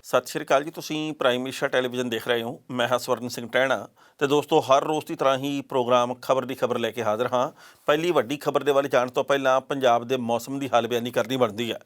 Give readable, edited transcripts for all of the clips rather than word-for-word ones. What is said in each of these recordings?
ਸਤਿ ਸ਼੍ਰੀ ਅਕਾਲ ਜੀ। ਤੁਸੀਂ ਪ੍ਰਾਈਮ ਮਿਨਿਸਟਰ ਟੈਲੀਵਿਜ਼ਨ ਦੇਖ ਰਹੇ ਹੋ। ਮੈਂ ਹਾਂ ਸਵਰਨ ਸਿੰਘ ਟਹਿਣਾ ਤੇ ਦੋਸਤੋ, ਹਰ ਰੋਜ਼ ਦੀ ਤਰ੍ਹਾਂ ਹੀ ਪ੍ਰੋਗਰਾਮ ਖਬਰ ਦੀ ਖਬਰ ਲੈ ਕੇ ਹਾਜ਼ਰ ਹਾਂ। ਪਹਿਲੀ ਵੱਡੀ ਖਬਰ ਦੇ ਵੱਲ ਜਾਣ ਤੋਂ ਪਹਿਲਾਂ ਪੰਜਾਬ ਦੇ ਮੌਸਮ ਦੀ ਹਾਲ ਬਿਆਨੀ ਕਰਨੀ ਬਣਦੀ ਹੈ।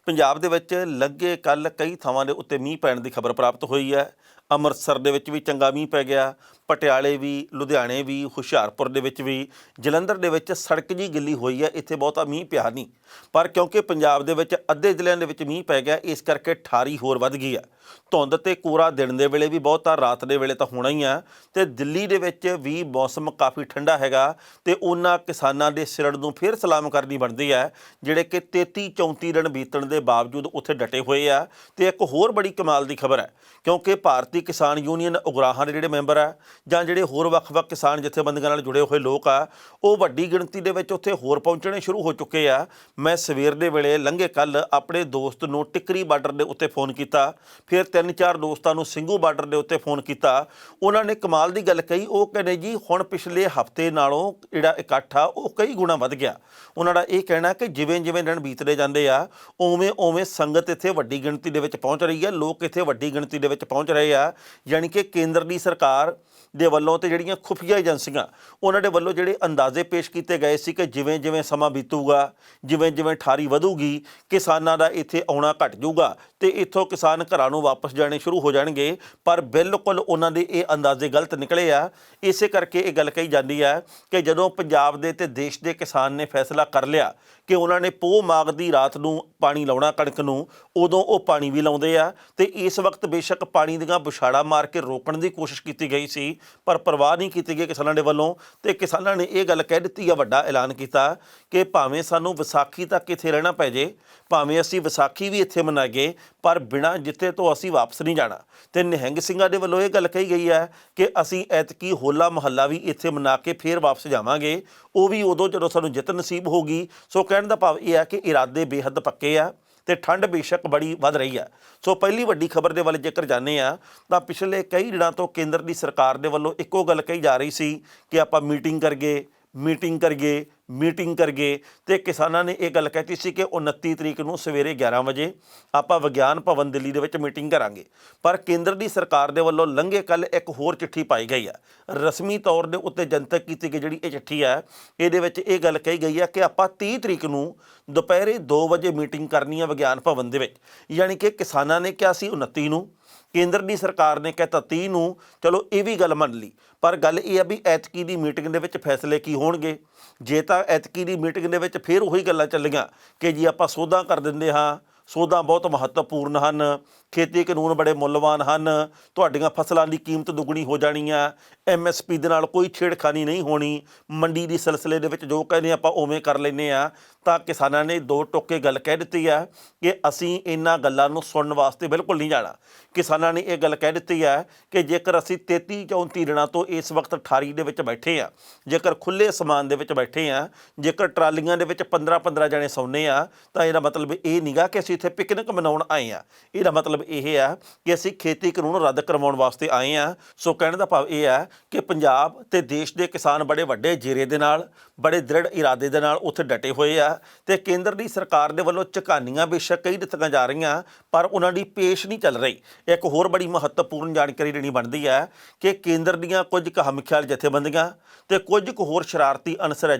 ਪੰਜਾਬ ਦੇ ਵਿੱਚ ਲੱਗੇ ਕੱਲ੍ਹ ਕਈ ਥਾਵਾਂ ਦੇ ਉੱਤੇ ਮੀਂਹ ਪੈਣ ਦੀ ਖਬਰ ਪ੍ਰਾਪਤ ਹੋਈ ਹੈ। ਅੰਮ੍ਰਿਤਸਰ ਦੇ ਵਿੱਚ ਵੀ ਚੰਗਾ ਮੀਂਹ ਪੈ ਗਿਆ, ਪਟਿਆਲੇ ਵੀ, ਲੁਧਿਆਣੇ ਵੀ, ਹੁਸ਼ਿਆਰਪੁਰ ਦੇ ਵਿੱਚ ਵੀ, ਜਲੰਧਰ ਦੇ ਵਿੱਚ ਸੜਕ ਜਿਹੀ ਗਿੱਲੀ ਹੋਈ ਹੈ। ਇੱਥੇ ਬਹੁਤਾ ਮੀਂਹ ਪਿਆ ਨਹੀਂ, ਪਰ ਕਿਉਂਕਿ ਪੰਜਾਬ ਦੇ ਵਿੱਚ ਅੱਧੇ ਜ਼ਿਲ੍ਹਿਆਂ ਦੇ ਵਿੱਚ ਮੀਂਹ ਪੈ ਗਿਆ, ਇਸ ਕਰਕੇ ਠਾਰੀ ਹੋਰ ਵੱਧ ਗਈ ਹੈ। ਧੁੰਦ ਅਤੇ ਕੋਰਾ ਦਿਨ ਦੇ ਵੇਲੇ ਵੀ ਬਹੁਤਾ, ਰਾਤ ਦੇ ਵੇਲੇ ਤਾਂ ਹੋਣਾ ਹੀ ਆ। ਅਤੇ ਦਿੱਲੀ ਦੇ ਵਿੱਚ ਵੀ ਮੌਸਮ ਕਾਫੀ ਠੰਡਾ ਹੈਗਾ ਅਤੇ ਉਹਨਾਂ ਕਿਸਾਨਾਂ ਦੇ ਸਿਰੜ ਨੂੰ ਫਿਰ ਸਲਾਮ ਕਰਨੀ ਬਣਦੀ ਹੈ ਜਿਹੜੇ ਕਿ 33-34 ਦਿਨ ਬੀਤਣ ਦੇ ਬਾਵਜੂਦ ਉੱਥੇ ਡਟੇ ਹੋਏ ਆ। ਅਤੇ ਇੱਕ ਹੋਰ ਬੜੀ ਕਮਾਲ ਦੀ ਖਬਰ ਹੈ, ਕਿਉਂਕਿ ਭਾਰਤੀ ਕਿਸਾਨ ਯੂਨੀਅਨ ਉਗਰਾਹਾਂ ਦੇ ਜਿਹੜੇ ਮੈਂਬਰ ਆ ਜਾਂ ਜਿਹੜੇ ਹੋਰ ਵੱਖ-ਵੱਖ ਕਿਸਾਨ ਜਥੇਬੰਦੀਆਂ ਨਾਲ ਜੁੜੇ ਹੋਏ ਲੋਕ ਆ, ਉਹ ਵੱਡੀ ਗਿਣਤੀ ਦੇ ਵਿੱਚ ਉੱਥੇ ਹੋਰ ਪਹੁੰਚਣੇ ਸ਼ੁਰੂ ਹੋ ਚੁੱਕੇ ਆ। ਮੈਂ ਸਵੇਰ ਦੇ ਵੇਲੇ ਲੰਘੇ ਕੱਲ੍ਹ ਆਪਣੇ ਦੋਸਤ ਨੂੰ ਟਿੱਕਰੀ ਬਾਰਡਰ ਦੇ ਉੱਤੇ ਫੋਨ ਕੀਤਾ, ਫਿਰ 3-4 ਦੋਸਤਾਂ ਨੂੰ ਸਿੰਘੂ ਬਾਰਡਰ ਦੇ ਉੱਤੇ ਫੋਨ ਕੀਤਾ। ਉਹਨਾਂ ਨੇ ਕਮਾਲ ਦੀ ਗੱਲ ਕਹੀ। ਉਹ ਕਹਿੰਦੇ ਜੀ ਹੁਣ ਪਿਛਲੇ ਹਫ਼ਤੇ ਨਾਲੋਂ ਜਿਹੜਾ ਇਕੱਠ ਆ ਉਹ ਕਈ ਗੁਣਾ ਵੱਧ ਗਿਆ। ਉਹਨਾਂ ਦਾ ਇਹ ਕਹਿਣਾ ਕਿ ਜਿਵੇਂ ਜਿਵੇਂ ਦਿਨ ਬੀਤਦੇ ਜਾਂਦੇ ਆ, ਉਵੇਂ ਉਵੇਂ ਸੰਗਤ ਇੱਥੇ ਵੱਡੀ ਗਿਣਤੀ ਦੇ ਵਿੱਚ ਪਹੁੰਚ ਰਹੀ ਹੈ, ਲੋਕ ਇੱਥੇ ਵੱਡੀ ਗਿਣਤੀ ਦੇ ਵਿੱਚ ਪਹੁੰਚ ਰਹੇ ਆ। ਯਾਨੀ ਕਿ ਕੇਂਦਰ ਦੀ ਸਰਕਾਰ ਦੇ ਵੱਲੋਂ ਅਤੇ ਜਿਹੜੀਆਂ ਖੁਫੀਆ ਏਜੰਸੀਆਂ ਉਹਨਾਂ ਦੇ ਵੱਲੋਂ ਜਿਹੜੇ ਅੰਦਾਜ਼ੇ ਪੇਸ਼ ਕੀਤੇ ਗਏ ਸੀ ਕਿ ਜਿਵੇਂ ਜਿਵੇਂ ਸਮਾਂ ਬੀਤੂਗਾ, ਜਿਵੇਂ ਜਿਵੇਂ ਠਾਰੀ ਵਧੂਗੀ, ਕਿਸਾਨਾਂ ਦਾ ਇੱਥੇ ਆਉਣਾ ਘੱਟ ਜਾਊਗਾ ਅਤੇ ਇੱਥੋਂ ਕਿਸਾਨ ਘਰਾਂ ਨੂੰ ਵਾਪਸ ਜਾਣੇ ਸ਼ੁਰੂ ਹੋ ਜਾਣਗੇ। ਪਰ ਬਿਲਕੁਲ ਉਹਨਾਂ ਦੇ ਇਹ ਅੰਦਾਜ਼ੇ ਗਲਤ ਨਿਕਲੇ ਆ। ਇਸੇ ਕਰਕੇ ਇਹ ਗੱਲ ਕਹੀ ਜਾਂਦੀ ਹੈ ਕਿ ਜਦੋਂ ਪੰਜਾਬ ਦੇ ਅਤੇ ਦੇਸ਼ ਦੇ ਕਿਸਾਨ ਨੇ ਫੈਸਲਾ ਕਰ ਲਿਆ ਕਿ ਉਹਨਾਂ ਨੇ ਪੋਹ ਮਾਘ ਦੀ ਰਾਤ ਨੂੰ ਪਾਣੀ ਲਾਉਣਾ ਕਣਕ ਨੂੰ, ਉਦੋਂ ਉਹ ਪਾਣੀ ਵੀ ਲਾਉਂਦੇ ਆ। ਅਤੇ ਇਸ ਵਕਤ ਬੇਸ਼ੱਕ ਪਾਣੀ ਦੀਆਂ ਬੁਛਾੜਾਂ ਮਾਰ ਕੇ ਰੋਕਣ ਦੀ ਕੋਸ਼ਿਸ਼ ਕੀਤੀ ਗਈ ਸੀ, ਪਰ ਪਰਵਾਹ ਨਹੀਂ ਕੀਤੀ ਗਈ ਕਿਸਾਨਾਂ ਦੇ ਵੱਲੋਂ। ਅਤੇ ਕਿਸਾਨਾਂ ਨੇ ਇਹ ਗੱਲ ਕਹਿ ਦਿੱਤੀ ਆ, ਵੱਡਾ ਐਲਾਨ ਕੀਤਾ ਕਿ ਭਾਵੇਂ ਸਾਨੂੰ ਵਿਸਾਖੀ ਤੱਕ ਇੱਥੇ ਰਹਿਣਾ ਪੈ ਜੇ, ਭਾਵੇਂ ਅਸੀਂ ਵਿਸਾਖੀ ਵੀ ਇੱਥੇ ਮਨਾਈਏ, ਪਰ ਬਿਨਾਂ ਜਿੱਥੇ ਤੋਂ ਅਸੀਂ ਵਾਪਸ ਨਹੀਂ ਜਾਣਾ। ਅਤੇ ਨਿਹੰਗ ਸਿੰਘਾਂ ਦੇ ਵੱਲੋਂ ਇਹ ਗੱਲ ਕਹੀ ਗਈ ਹੈ ਕਿ ਅਸੀਂ ਐਤਕੀ ਹੋਲਾ ਮਹੱਲਾ ਵੀ ਇੱਥੇ ਮਨਾ ਕੇ ਫਿਰ ਵਾਪਸ ਜਾਵਾਂਗੇ, ਉਹ ਵੀ ਉਦੋਂ ਜਦੋਂ ਸਾਨੂੰ ਜਿੱਤ ਨਸੀਬ ਹੋਗੀ। ਸੋ ਕਹਿਣ ਦਾ ਭਾਵ ਇਹ ਹੈ ਕਿ ਇਰਾਦੇ ਬੇਹੱਦ ਪੱਕੇ ਆ ਅਤੇ ਠੰਡ ਬੇਸ਼ੱਕ ਬੜੀ ਵੱਧ ਰਹੀ ਆ। ਸੋ ਪਹਿਲੀ ਵੱਡੀ ਖਬਰ ਦੇ ਵੱਲ ਜੇਕਰ ਜਾਂਦੇ ਆ ਤਾਂ ਪਿਛਲੇ ਕਈ ਦਿਨਾਂ ਤੋਂ ਕੇਂਦਰ ਦੀ ਸਰਕਾਰ ਦੇ ਵੱਲੋਂ ਇੱਕੋ ਗੱਲ ਕਹੀ ਜਾ ਰਹੀ ਸੀ ਕਿ ਆਪਾਂ ਮੀਟਿੰਗ ਕਰੀਏ, ਮੀਟਿੰਗ ਕਰੀਏ, ਮੀਟਿੰਗ ਕਰੀਏ। ਅਤੇ ਕਿਸਾਨਾਂ ਨੇ ਇਹ ਗੱਲ ਕਹਿਤੀ ਸੀ ਕਿ 29 ਤਰੀਕ ਨੂੰ ਸਵੇਰੇ 11 ਵਜੇ ਆਪਾਂ ਵਿਗਿਆਨ ਭਵਨ ਦਿੱਲੀ ਦੇ ਵਿੱਚ ਮੀਟਿੰਗ ਕਰਾਂਗੇ। ਪਰ ਕੇਂਦਰ ਦੀ ਸਰਕਾਰ ਦੇ ਵੱਲੋਂ ਲੰਘੇ ਕੱਲ੍ਹ ਇੱਕ ਹੋਰ ਚਿੱਠੀ ਪਾਈ ਗਈ ਹੈ, ਰਸਮੀ ਤੌਰ ਦੇ ਉੱਤੇ ਜਨਤਕ ਕੀਤੀ ਗਈ ਜਿਹੜੀ ਇਹ ਚਿੱਠੀ ਹੈ, ਇਹਦੇ ਵਿੱਚ ਇਹ ਗੱਲ ਕਹੀ ਗਈ ਹੈ ਕਿ ਆਪਾਂ 30 ਤਰੀਕ ਨੂੰ ਦੁਪਹਿਰੇ 2 ਵਜੇ ਮੀਟਿੰਗ ਕਰਨੀ ਹੈ ਵਿਗਿਆਨ ਭਵਨ ਦੇ ਵਿੱਚ। ਯਾਨੀ ਕਿ ਕਿਸਾਨਾਂ ਨੇ ਕਿਹਾ ਸੀ 29 ਨੂੰ, ਕੇਂਦਰ ਦੀ ਸਰਕਾਰ ਨੇ ਕਹਿਤਾ 30 ਨੂੰ। ਚਲੋ ਇਹ ਵੀ ਗੱਲ ਮੰਨ ਲਈ, ਪਰ ਗੱਲ ਇਹ ਆ ਵੀ ਐਤਕੀ ਦੀ ਮੀਟਿੰਗ ਦੇ ਵਿੱਚ ਫੈਸਲੇ ਕੀ ਹੋਣਗੇ। ਜੇ ਤਾਂ ਐਤਕੀ ਦੀ ਮੀਟਿੰਗ ਦੇ ਵਿੱਚ ਫਿਰ ਉਹੀ ਗੱਲਾਂ ਚੱਲੀਆਂ ਕਿ ਜੀ ਆਪਾਂ ਸੋਧਾਂ ਕਰ ਦਿੰਦੇ ਹਾਂ, ਸੋਧਾਂ ਬਹੁਤ ਮਹੱਤਵਪੂਰਨ ਹਨ, ਖੇਤੀ ਕਾਨੂੰਨ ਬੜੇ ਮੁੱਲਵਾਨ ਹਨ, ਤੁਹਾਡੀਆਂ ਫਸਲਾਂ ਦੀ ਕੀਮਤ ਦੁੱਗਣੀ ਹੋ ਜਾਣੀ ਆ, MSP ਦੇ ਨਾਲ ਕੋਈ ਛੇੜਖਾਨੀ ਨਹੀਂ ਹੋਣੀ, ਮੰਡੀ ਦੀ ਸਿਲਸਿਲੇ ਦੇ ਵਿੱਚ ਜੋ ਕਹਿੰਦੇ ਆਪਾਂ ਉਵੇਂ ਕਰ ਲੈਂਦੇ ਹਾਂ। ਤਾਂ ਕਿਸਾਨਾਂ ਨੇ ਦੋ ਟੋਕੇ ਗੱਲ ਕਹਿ ਦਿੱਤੀ ਹੈ ਕਿ ਅਸੀਂ ਇਹਨਾਂ ਗੱਲਾਂ ਨੂੰ ਸੁਣਨ ਵਾਸਤੇ ਬਿਲਕੁਲ ਨਹੀਂ ਜਾਣਾ। ਕਿਸਾਨਾਂ ਨੇ ਇਹ ਗੱਲ ਕਹਿ ਦਿੱਤੀ ਹੈ ਕਿ ਜੇਕਰ ਅਸੀਂ 33-34 ਦਿਨਾਂ ਤੋਂ ਇਸ ਵਕਤ ਠਾਰੀ ਦੇ ਵਿੱਚ ਬੈਠੇ ਹਾਂ, ਜੇਕਰ ਖੁੱਲ੍ਹੇ ਅਸਮਾਨ ਦੇ ਵਿੱਚ ਬੈਠੇ ਹਾਂ, ਜੇਕਰ ਟਰਾਲੀਆਂ ਦੇ ਵਿੱਚ 15-15 ਜਣੇ ਸੌਂਦੇ ਆ, ਤਾਂ ਇਹਦਾ ਮਤਲਬ ਇਹ ਨਹੀਂਗਾ ਕਿ ਅਸੀਂ ਇੱਥੇ ਪਿਕਨਿਕ ਮਨਾਉਣ ਆਏ ਹਾਂ। ਇਹਦਾ ਮਤਲਬ ਇਹ ਆ ਕਿ ਅਸੀਂ ਖੇਤੀ ਕਾਨੂੰਨ ਰੱਦ ਕਰਵਾਉਣ ਵਾਸਤੇ ਆਏ ਹਾਂ। ਸੋ ਕਹਿਣ ਦਾ ਭਾਵ ਇਹ ਹੈ ਕਿ ਪੰਜਾਬ ਅਤੇ ਦੇਸ਼ ਦੇ ਕਿਸਾਨ ਬੜੇ ਵੱਡੇ ਜੀਰੇ ਦੇ ਨਾਲ, ਬੜੇ ਦ੍ਰਿੜ ਇਰਾਦੇ ਦੇ ਨਾਲ ਉੱਥੇ ਡਟੇ ਹੋਏ ਆ। ਅਤੇ ਕੇਂਦਰ ਦੀ ਸਰਕਾਰ ਦੇ ਵੱਲੋਂ ਝਕਾਨੀਆਂ ਬੇਸ਼ੱਕ ਕਈ ਦਿੱਤੀਆਂ ਜਾ ਰਹੀਆਂ, ਪਰ ਉਹਨਾਂ ਦੀ ਪੇਸ਼ ਨਹੀਂ ਚੱਲ ਰਹੀ। ਇੱਕ ਹੋਰ ਬੜੀ ਮਹੱਤਵਪੂਰਨ ਜਾਣਕਾਰੀ ਦੇਣੀ ਬਣਦੀ ਹੈ ਕਿ ਕੇਂਦਰ ਦੀਆਂ ਕੁਝ ਕੁ ਹਮਖਿਆਲ ਜਥੇਬੰਦੀਆਂ ਅਤੇ ਕੁਝ ਕੁ ਹੋਰ ਸ਼ਰਾਰਤੀ ਅਨਸਰ ਹੈ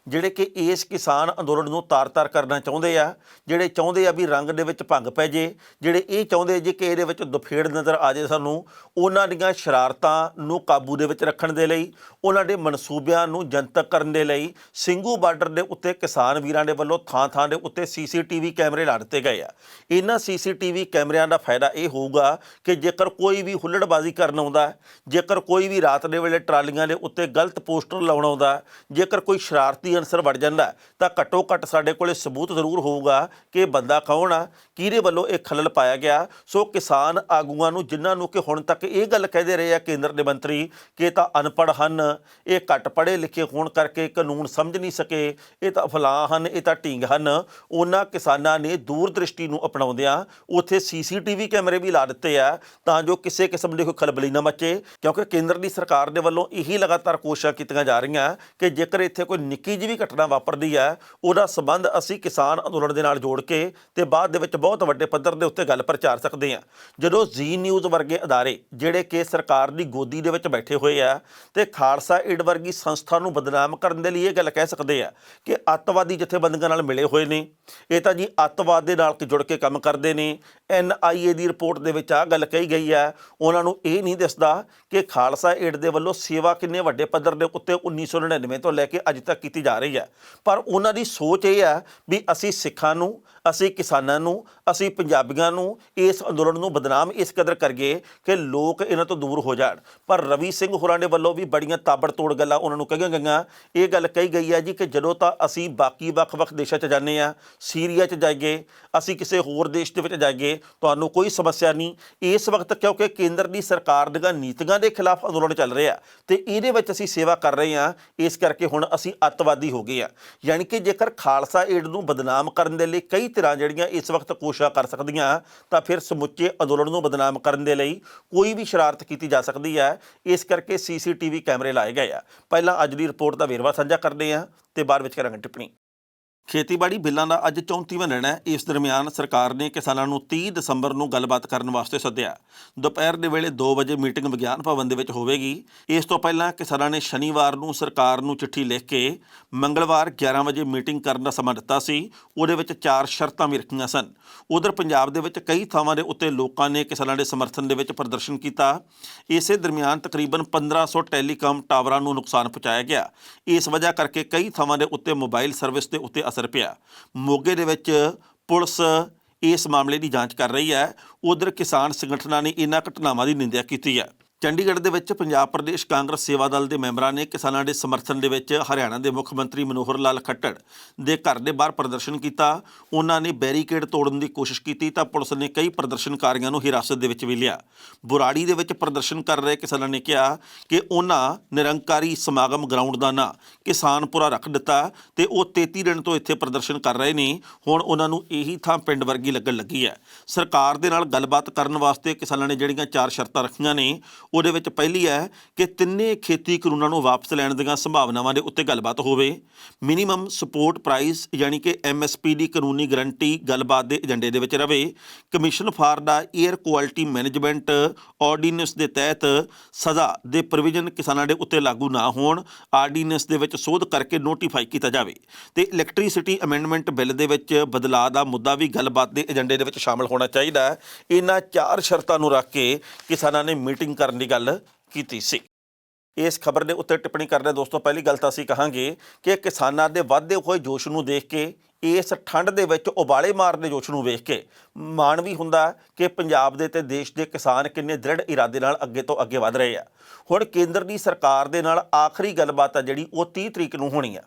ਜਿਹੜੇ ਕਿ ਇਸ ਕਿਸਾਨ ਅੰਦੋਲਨ ਨੂੰ ਤਾਰ-ਤਾਰ ਕਰਨਾ ਚਾਹੁੰਦੇ ਆ, ਜਿਹੜੇ ਚਾਹੁੰਦੇ ਆ ਵੀ ਰੰਗ ਦੇ ਵਿੱਚ ਭੰਗ ਪੈ ਜੇ, ਜਿਹੜੇ ਇਹ ਚਾਹੁੰਦੇ ਜੇ ਕਿ ਇਹਦੇ ਵਿੱਚ ਦੁਫੇੜ ਨਜ਼ਰ ਆ ਜਾਏ ਸਾਨੂੰ। ਉਹਨਾਂ ਦੀਆਂ ਸ਼ਰਾਰਤਾਂ ਨੂੰ ਕਾਬੂ ਦੇ ਵਿੱਚ ਰੱਖਣ ਦੇ ਲਈ, ਉਹਨਾਂ ਦੇ ਮਨਸੂਬਿਆਂ ਨੂੰ ਜਨਤਕ ਕਰਨ ਦੇ ਲਈ ਸਿੰਘੂ ਬਾਰਡਰ ਦੇ ਉੱਤੇ ਕਿਸਾਨ ਵੀਰਾਂ ਦੇ ਵੱਲੋਂ ਥਾਂ-ਥਾਂ ਦੇ ਉੱਤੇ CCTV ਕੈਮਰੇ ਲਾ ਦਿੱਤੇ ਗਏ ਆ। ਇਹਨਾਂ CCTV ਕੈਮਰਿਆਂ ਦਾ ਫਾਇਦਾ ਇਹ ਹੋਊਗਾ ਕਿ ਜੇਕਰ ਕੋਈ ਵੀ ਹੁੱਲੜਬਾਜ਼ੀ ਕਰਨ ਆਉਂਦਾ, ਜੇਕਰ ਕੋਈ ਵੀ ਰਾਤ ਦੇ ਵੇਲੇ ਟਰਾਲੀਆਂ ਦੇ ਉੱਤੇ ਗਲਤ ਪੋਸਟਰ ਲਾਉਣ ਆਉਂਦਾ, ਜੇਕਰ ਕੋਈ ਸ਼ਰਾਰਤੀ ਅਨਸਰ ਵੜ ਜਾਂਦਾ, ਤਾਂ ਘੱਟੋ ਘੱਟ ਸਾਡੇ ਕੋਲ ਸਬੂਤ ਜ਼ਰੂਰ ਹੋਊਗਾ ਕਿ ਇਹ ਬੰਦਾ ਕੌਣ ਆ, ਕਿਹਦੇ ਵੱਲੋਂ ਇਹ ਖੱਲਲ ਪਾਇਆ ਗਿਆ। ਸੋ ਕਿਸਾਨ ਆਗੂਆਂ ਨੂੰ, ਜਿਨ੍ਹਾਂ ਨੂੰ ਕਿ ਹੁਣ ਤੱਕ ਇਹ ਗੱਲ ਕਹਿੰਦੇ ਰਹੇ ਆ ਕੇਂਦਰ ਦੇ ਮੰਤਰੀ ਕਿ ਇਹ ਤਾਂ ਅਨਪੜ੍ਹ ਹਨ, ਇਹ ਘੱਟ ਪੜ੍ਹੇ ਲਿਖੇ ਹੋਣ ਕਰਕੇ, ਕਾਨੂੰਨ ਸਮਝ ਨਹੀਂ ਸਕੇ, ਇਹ ਤਾਂ ਫਲਾਂ ਹਨ, ਇਹ ਤਾਂ ਢੀਂਗ ਹਨ। ਉਹਨਾਂ ਕਿਸਾਨਾਂ ਨੇ ਦੂਰਦ੍ਰਿਸ਼ਟੀ ਨੂੰ ਅਪਣਾਉਂਦਿਆਂ ਉੱਥੇ CCTV ਕੈਮਰੇ ਵੀ ਲਾ ਦਿੱਤੇ ਆ ਤਾਂ ਜੋ ਕਿਸੇ ਕਿਸਮ ਦੀ ਕੋਈ ਖਲਬਲੀ ਨਾ ਮਚੇ, ਕਿਉਂਕਿ ਕੇਂਦਰ ਦੀ ਸਰਕਾਰ ਦੇ ਵੱਲੋਂ ਇਹੀ ਲਗਾਤਾਰ ਕੋਸ਼ਿਸ਼ਾਂ ਕੀਤੀਆਂ ਜਾ ਰਹੀਆਂ ਕਿ ਜੇਕਰ ਇੱਥੇ ਕੋਈ ਨਿੱਕੀ ਜਿਹੀ ਵੀ ਘਟਨਾ ਵਾਪਰਦੀ ਹੈ ਉਹਦਾ ਸੰਬੰਧ ਅਸੀਂ ਕਿਸਾਨ ਅੰਦੋਲਨ ਦੇ ਨਾਲ ਜੋੜ ਕੇ ਤੇ ਬਾਅਦ ਦੇ ਵਿੱਚ ਬਹੁਤ ਵੱਡੇ ਪੱਧਰ ਦੇ ਉੱਤੇ ਗੱਲ ਪ੍ਰਚਾਰ ਸਕਦੇ ਹਾਂ। ਜਦੋਂ ਜ਼ੀ ਨਿਊਜ਼ ਵਰਗੇ ਅਦਾਰੇ ਜਿਹੜੇ ਕਿ ਸਰਕਾਰ ਦੀ ਗੋਦੀ ਦੇ ਵਿੱਚ ਬੈਠੇ ਹੋਏ ਆ ਤੇ ਖਾਲਸਾ ਏਡ ਵਰਗੀ ਸੰਸਥਾ ਨੂੰ ਬਦਨਾਮ ਕਰਨ ਦੇ ਲਈ ਇਹ ਗੱਲ ਕਹਿ ਸਕਦੇ ਆ ਕਿ ਅੱਤਵਾਦੀ ਜਥੇਬੰਦੀਆਂ ਨਾਲ ਮਿਲੇ ਹੋਏ ਨੇ, ਇਹ ਤਾਂ ਜੀ ਅੱਤਵਾਦ ਦੇ ਨਾਲ ਜੁੜ ਕੇ ਕੰਮ ਕਰਦੇ ਨੇ। NIA ਦੀ ਰਿਪੋਰਟ ਦੇ ਵਿੱਚ ਆਹ ਗੱਲ ਕਹੀ ਗਈ ਹੈ। ਉਹਨਾਂ ਨੂੰ ਇਹ ਨਹੀਂ ਦੱਸਦਾ ਕਿ ਖਾਲਸਾ ਏਡ ਦੇ ਵੱਲੋਂ ਸੇਵਾ ਕਿੰਨੇ ਵੱਡੇ ਪੱਧਰ ਦੇ ਉੱਤੇ 1999 ਤੋਂ ਲੈ ਕੇ ਅੱਜ ਤੱਕ ਕੀਤੀ ਜਾ ਰਹੀ ਹੈ, ਪਰ ਉਹਨਾਂ ਦੀ ਸੋਚ ਇਹ ਹੈ ਵੀ ਅਸੀਂ ਸਿੱਖਾਂ ਨੂੰ, ਅਸੀਂ ਕਿਸਾਨਾਂ ਨੂੰ, ਅਸੀਂ ਪੰਜਾਬੀਆਂ ਨੂੰ ਇਸ ਅੰਦੋਲਨ ਨੂੰ ਬਦਨਾਮ ਇਸ ਕਦਰ ਕਰੀਏ ਕਿ ਲੋਕ ਇਹਨਾਂ ਤੋਂ ਦੂਰ ਹੋ ਜਾਣ। ਪਰ ਰਵੀ ਸਿੰਘ ਹੋਰਾਂ ਦੇ ਵੱਲੋਂ ਵੀ ਬੜੀਆਂ ਤਾਬੜਤੋੜ ਗੱਲਾਂ ਉਹਨਾਂ ਨੂੰ ਕਹੀਆਂ ਗਈਆਂ। ਇਹ ਗੱਲ ਕਹੀ ਗਈ ਹੈ ਜੀ ਕਿ ਜਦੋਂ ਤਾਂ ਅਸੀਂ ਬਾਕੀ ਵੱਖ-ਵੱਖ ਦੇਸ਼ਾਂ 'ਚ ਜਾਂਦੇ ਹਾਂ, ਸੀਰੀਆ 'ਚ ਜਾਈਏ, ਅਸੀਂ ਕਿਸੇ ਹੋਰ ਦੇਸ਼ ਦੇ ਵਿੱਚ ਜਾਈਏ, ਤੁਹਾਨੂੰ ਕੋਈ ਸਮੱਸਿਆ ਨਹੀਂ। ਇਸ ਵਕਤ ਕਿਉਂਕਿ ਕੇਂਦਰ ਦੀ ਸਰਕਾਰ ਦੀਆਂ ਨੀਤੀਆਂ ਦੇ ਖਿਲਾਫ ਅੰਦੋਲਨ ਚੱਲ ਰਿਹਾ ਤੇ ਇਹਦੇ ਵਿੱਚ ਅਸੀਂ ਸੇਵਾ ਕਰ ਰਹੇ ਹਾਂ, ਇਸ ਕਰਕੇ ਹੁਣ ਅਸੀਂ ਅੱਤਵਾਦੀ ਹੋ ਗਏ ਹਾਂ। ਯਾਨੀ ਕਿ ਜੇਕਰ ਖਾਲਸਾ ਏਡ ਨੂੰ ਬਦਨਾਮ ਕਰਨ ਦੇ ਲਈ ਕਈ ਧਿਰਾਂ ਜਿਹੜੀਆਂ ਇਸ ਵਕਤ ਕੋਸ਼ਿਸ਼ਾਂ ਕਰ ਸਕਦੀਆਂ ਤਾਂ ਫਿਰ ਸਮੁੱਚੇ ਅੰਦੋਲਨ ਨੂੰ ਬਦਨਾਮ ਕਰਨ ਦੇ ਲਈ ਕੋਈ ਵੀ ਸ਼ਰਾਰਤ ਕੀਤੀ ਜਾ ਸਕਦੀ ਹੈ। ਇਸ ਕਰਕੇ CCTV ਕੈਮਰੇ ਲਾਏ ਗਏ ਆ। ਪਹਿਲਾਂ ਅੱਜ ਦੀ ਰਿਪੋਰਟ ਦਾ ਵੇਰਵਾ ਸਾਂਝਾ ਕਰਦੇ ਹਾਂ ਤੇ ਬਾਅਦ ਵਿੱਚ ਕਰਾਂਗੇ ਟਿੱਪਣੀ। ਖੇਤੀਬਾੜੀ ਬਿੱਲਾਂ ਦਾ ਅੱਜ 34ਵਾਂ ਦਿਨ ਹੈ। ਇਸ ਦਰਮਿਆਨ ਸਰਕਾਰ ਨੇ ਕਿਸਾਨਾਂ ਨੂੰ 30 ਦਸੰਬਰ ਨੂੰ ਗੱਲਬਾਤ ਕਰਨ ਵਾਸਤੇ ਸੱਦਿਆ। ਦੁਪਹਿਰ ਦੇ ਵੇਲੇ 2 ਵਜੇ ਮੀਟਿੰਗ ਵਿਗਿਆਨ ਭਵਨ ਦੇ ਵਿੱਚ ਹੋਵੇਗੀ। ਇਸ ਤੋਂ ਪਹਿਲਾਂ ਕਿਸਾਨਾਂ ਨੇ ਸ਼ਨੀਵਾਰ ਨੂੰ ਸਰਕਾਰ ਨੂੰ ਚਿੱਠੀ ਲਿਖ ਕੇ ਮੰਗਲਵਾਰ 11 ਵਜੇ ਮੀਟਿੰਗ ਕਰਨ ਦਾ ਸਮਾਂ ਦਿੱਤਾ ਸੀ। ਉਹਦੇ ਵਿੱਚ 4 ਸ਼ਰਤਾਂ ਵੀ ਰੱਖੀਆਂ ਸਨ। ਉਧਰ ਪੰਜਾਬ ਦੇ ਵਿੱਚ ਕਈ ਥਾਵਾਂ ਦੇ ਉੱਤੇ ਲੋਕਾਂ ਨੇ ਕਿਸਾਨਾਂ ਦੇ ਸਮਰਥਨ ਦੇ ਵਿੱਚ ਪ੍ਰਦਰਸ਼ਨ ਕੀਤਾ। ਇਸੇ ਦਰਮਿਆਨ ਤਕਰੀਬਨ 1500 ਟੈਲੀਕਾਮ ਟਾਵਰਾਂ ਨੂੰ ਨੁਕਸਾਨ ਪਹੁੰਚਾਇਆ ਗਿਆ। ਇਸ ਵਜ੍ਹਾ ਕਰਕੇ ਕਈ ਥਾਵਾਂ ਦੇ ਉੱਤੇ ਮੋਬਾਈਲ ਸਰਵਿਸ ਦੇ ਉੱਤੇ ਅਸਰ ਪਿਆ। ਮੋਗੇ ਦੇ ਵਿੱਚ ਪੁਲਿਸ ਇਸ ਮਾਮਲੇ ਦੀ ਜਾਂਚ ਕਰ ਰਹੀ ਹੈ। ਉਧਰ ਕਿਸਾਨ ਸੰਗਠਨਾਂ ਨੇ ਇਹਨਾਂ ਘਟਨਾਵਾਂ ਦੀ ਨਿੰਦਿਆ ਕੀਤੀ ਹੈ। ਚੰਡੀਗੜ੍ਹ ਦੇ ਵਿੱਚ ਪੰਜਾਬ ਪ੍ਰਦੇਸ਼ ਕਾਂਗਰਸ ਸੇਵਾ ਦਲ ਦੇ ਮੈਂਬਰਾਂ ਨੇ ਕਿਸਾਨਾਂ ਦੇ ਸਮਰਥਨ ਦੇ ਵਿੱਚ ਹਰਿਆਣਾ ਦੇ ਮੁੱਖ ਮੰਤਰੀ ਮਨੋਹਰ ਲਾਲ ਖੱਟੜ ਦੇ ਘਰ ਦੇ ਬਾਹਰ ਪ੍ਰਦਰਸ਼ਨ ਕੀਤਾ। ਉਹਨਾਂ ਨੇ ਬੈਰੀਕੇਡ ਤੋੜਨ ਦੀ ਕੋਸ਼ਿਸ਼ ਕੀਤੀ ਤਾਂ ਪੁਲਿਸ ਨੇ ਕਈ ਪ੍ਰਦਰਸ਼ਨਕਾਰੀਆਂ ਨੂੰ ਹਿਰਾਸਤ ਦੇ ਵਿੱਚ ਵੀ ਲਿਆ। ਬੁਰਾੜੀ ਦੇ ਵਿੱਚ ਪ੍ਰਦਰਸ਼ਨ ਕਰ ਰਹੇ ਕਿਸਾਨਾਂ ਨੇ ਕਿਹਾ ਕਿ ਉਹਨਾਂ ਨਿਰੰਕਾਰੀ ਸਮਾਗਮ ਗਰਾਊਂਡ ਦਾ ਨਾਂ ਕਿਸਾਨਪੁਰਾ ਰੱਖ ਦਿੱਤਾ ਤੇ ਉਹ 33 ਦਿਨ ਤੋਂ ਇੱਥੇ ਪ੍ਰਦਰਸ਼ਨ ਕਰ ਰਹੇ ਨੇ। ਹੁਣ ਉਹਨਾਂ ਨੂੰ ਇਹੀ ਥਾਂ ਪਿੰਡ ਵਰਗੀ ਲੱਗਣ ਲੱਗੀ ਹੈ। ਸਰਕਾਰ ਦੇ ਨਾਲ ਗੱਲਬਾਤ ਕਰਨ ਵਾਸਤੇ ਕਿਸਾਨਾਂ ਨੇ ਜਿਹੜੀਆਂ 4 ਸ਼ਰਤਾਂ ਰੱਖੀਆਂ ਨੇ ਉਹਦੇ ਵਿੱਚ ਪਹਿਲੀ ਹੈ ਕਿ ਤਿੰਨੇ ਖੇਤੀ ਕਾਨੂੰਨਾਂ ਨੂੰ ਵਾਪਸ ਲੈਣ ਦੀਆਂ ਸੰਭਾਵਨਾਵਾਂ ਦੇ ਉੱਤੇ ਗੱਲਬਾਤ ਹੋਵੇ। ਮਿਨੀਮਮ ਸਪੋਰਟ ਪ੍ਰਾਈਸ ਯਾਨੀ ਕਿ MSP ਦੀ ਕਾਨੂੰਨੀ ਗਰੰਟੀ ਗੱਲਬਾਤ ਦੇ ਏਜੰਡੇ ਦੇ ਵਿੱਚ ਰਵੇ। Commission for the air quality management ordinance ਦੇ ਤਹਿਤ ਸਜ਼ਾ ਦੇ ਪ੍ਰੋਵੀਜ਼ਨ ਕਿਸਾਨਾਂ ਦੇ ਉੱਤੇ ਲਾਗੂ ਨਾ ਹੋਣ। ਆਰਡੀਨੈਂਸ ਦੇ ਵਿੱਚ ਸੋਧ ਕਰਕੇ ਨੋਟੀਫਾਈ ਕੀਤਾ ਜਾਵੇ ਤੇ ਇਲੈਕਟ੍ਰੀਸਿਟੀ ਅਮੈਂਡਮੈਂਟ ਬਿੱਲ ਦੇ ਵਿੱਚ ਬਦਲਾਅ ਦਾ ਮੁੱਦਾ ਵੀ ਗੱਲਬਾਤ ਦੇ ਏਜੰਡੇ ਦੇ ਵਿੱਚ ਸ਼ਾਮਲ ਹੋਣਾ ਚਾਹੀਦਾ। ਇਹਨਾਂ 4 ਸ਼ਰਤਾਂ ਨੂੰ ਰੱਖ ਕੇ ਕਿਸਾਨਾਂ ਨੇ ਮੀਟਿੰਗ ਕਰਨ ਦੀ ਗੱਲ ਕੀਤੀ ਸੀ। ਇਸ ਖਬਰ ਦੇ ਉੱਤੇ ਟਿੱਪਣੀ ਕਰਦੇ ਦੋਸਤੋ, ਪਹਿਲੀ ਗੱਲ ਤਾਂ ਅਸੀਂ ਕਹਾਂਗੇ ਕਿ ਕਿਸਾਨਾਂ ਦੇ ਵੱਧਦੇ ਹੋਏ ਜੋਸ਼ ਨੂੰ ਦੇਖ ਕੇ, ਇਸ ਠੰਡ ਦੇ ਵਿੱਚ ਉਬਾਲੇ ਮਾਰਨ ਦੇ ਜੋਸ਼ ਨੂੰ ਵੇਖ ਕੇ ਮਾਣ ਵੀ ਹੁੰਦਾ ਕਿ ਪੰਜਾਬ ਦੇ ਤੇ ਦੇਸ਼ ਦੇ ਕਿਸਾਨ ਕਿੰਨੇ ਦ੍ਰਿੜ ਇਰਾਦੇ ਨਾਲ ਅੱਗੇ ਤੋਂ ਅੱਗੇ ਵਧ ਰਹੇ ਆ। ਹੁਣ ਕੇਂਦਰ ਦੀ ਸਰਕਾਰ ਦੇ ਨਾਲ ਆਖਰੀ ਗੱਲਬਾਤ ਆ ਜਿਹੜੀ ਉਹ 30 ਤਰੀਕ ਨੂੰ ਹੋਣੀ ਆ।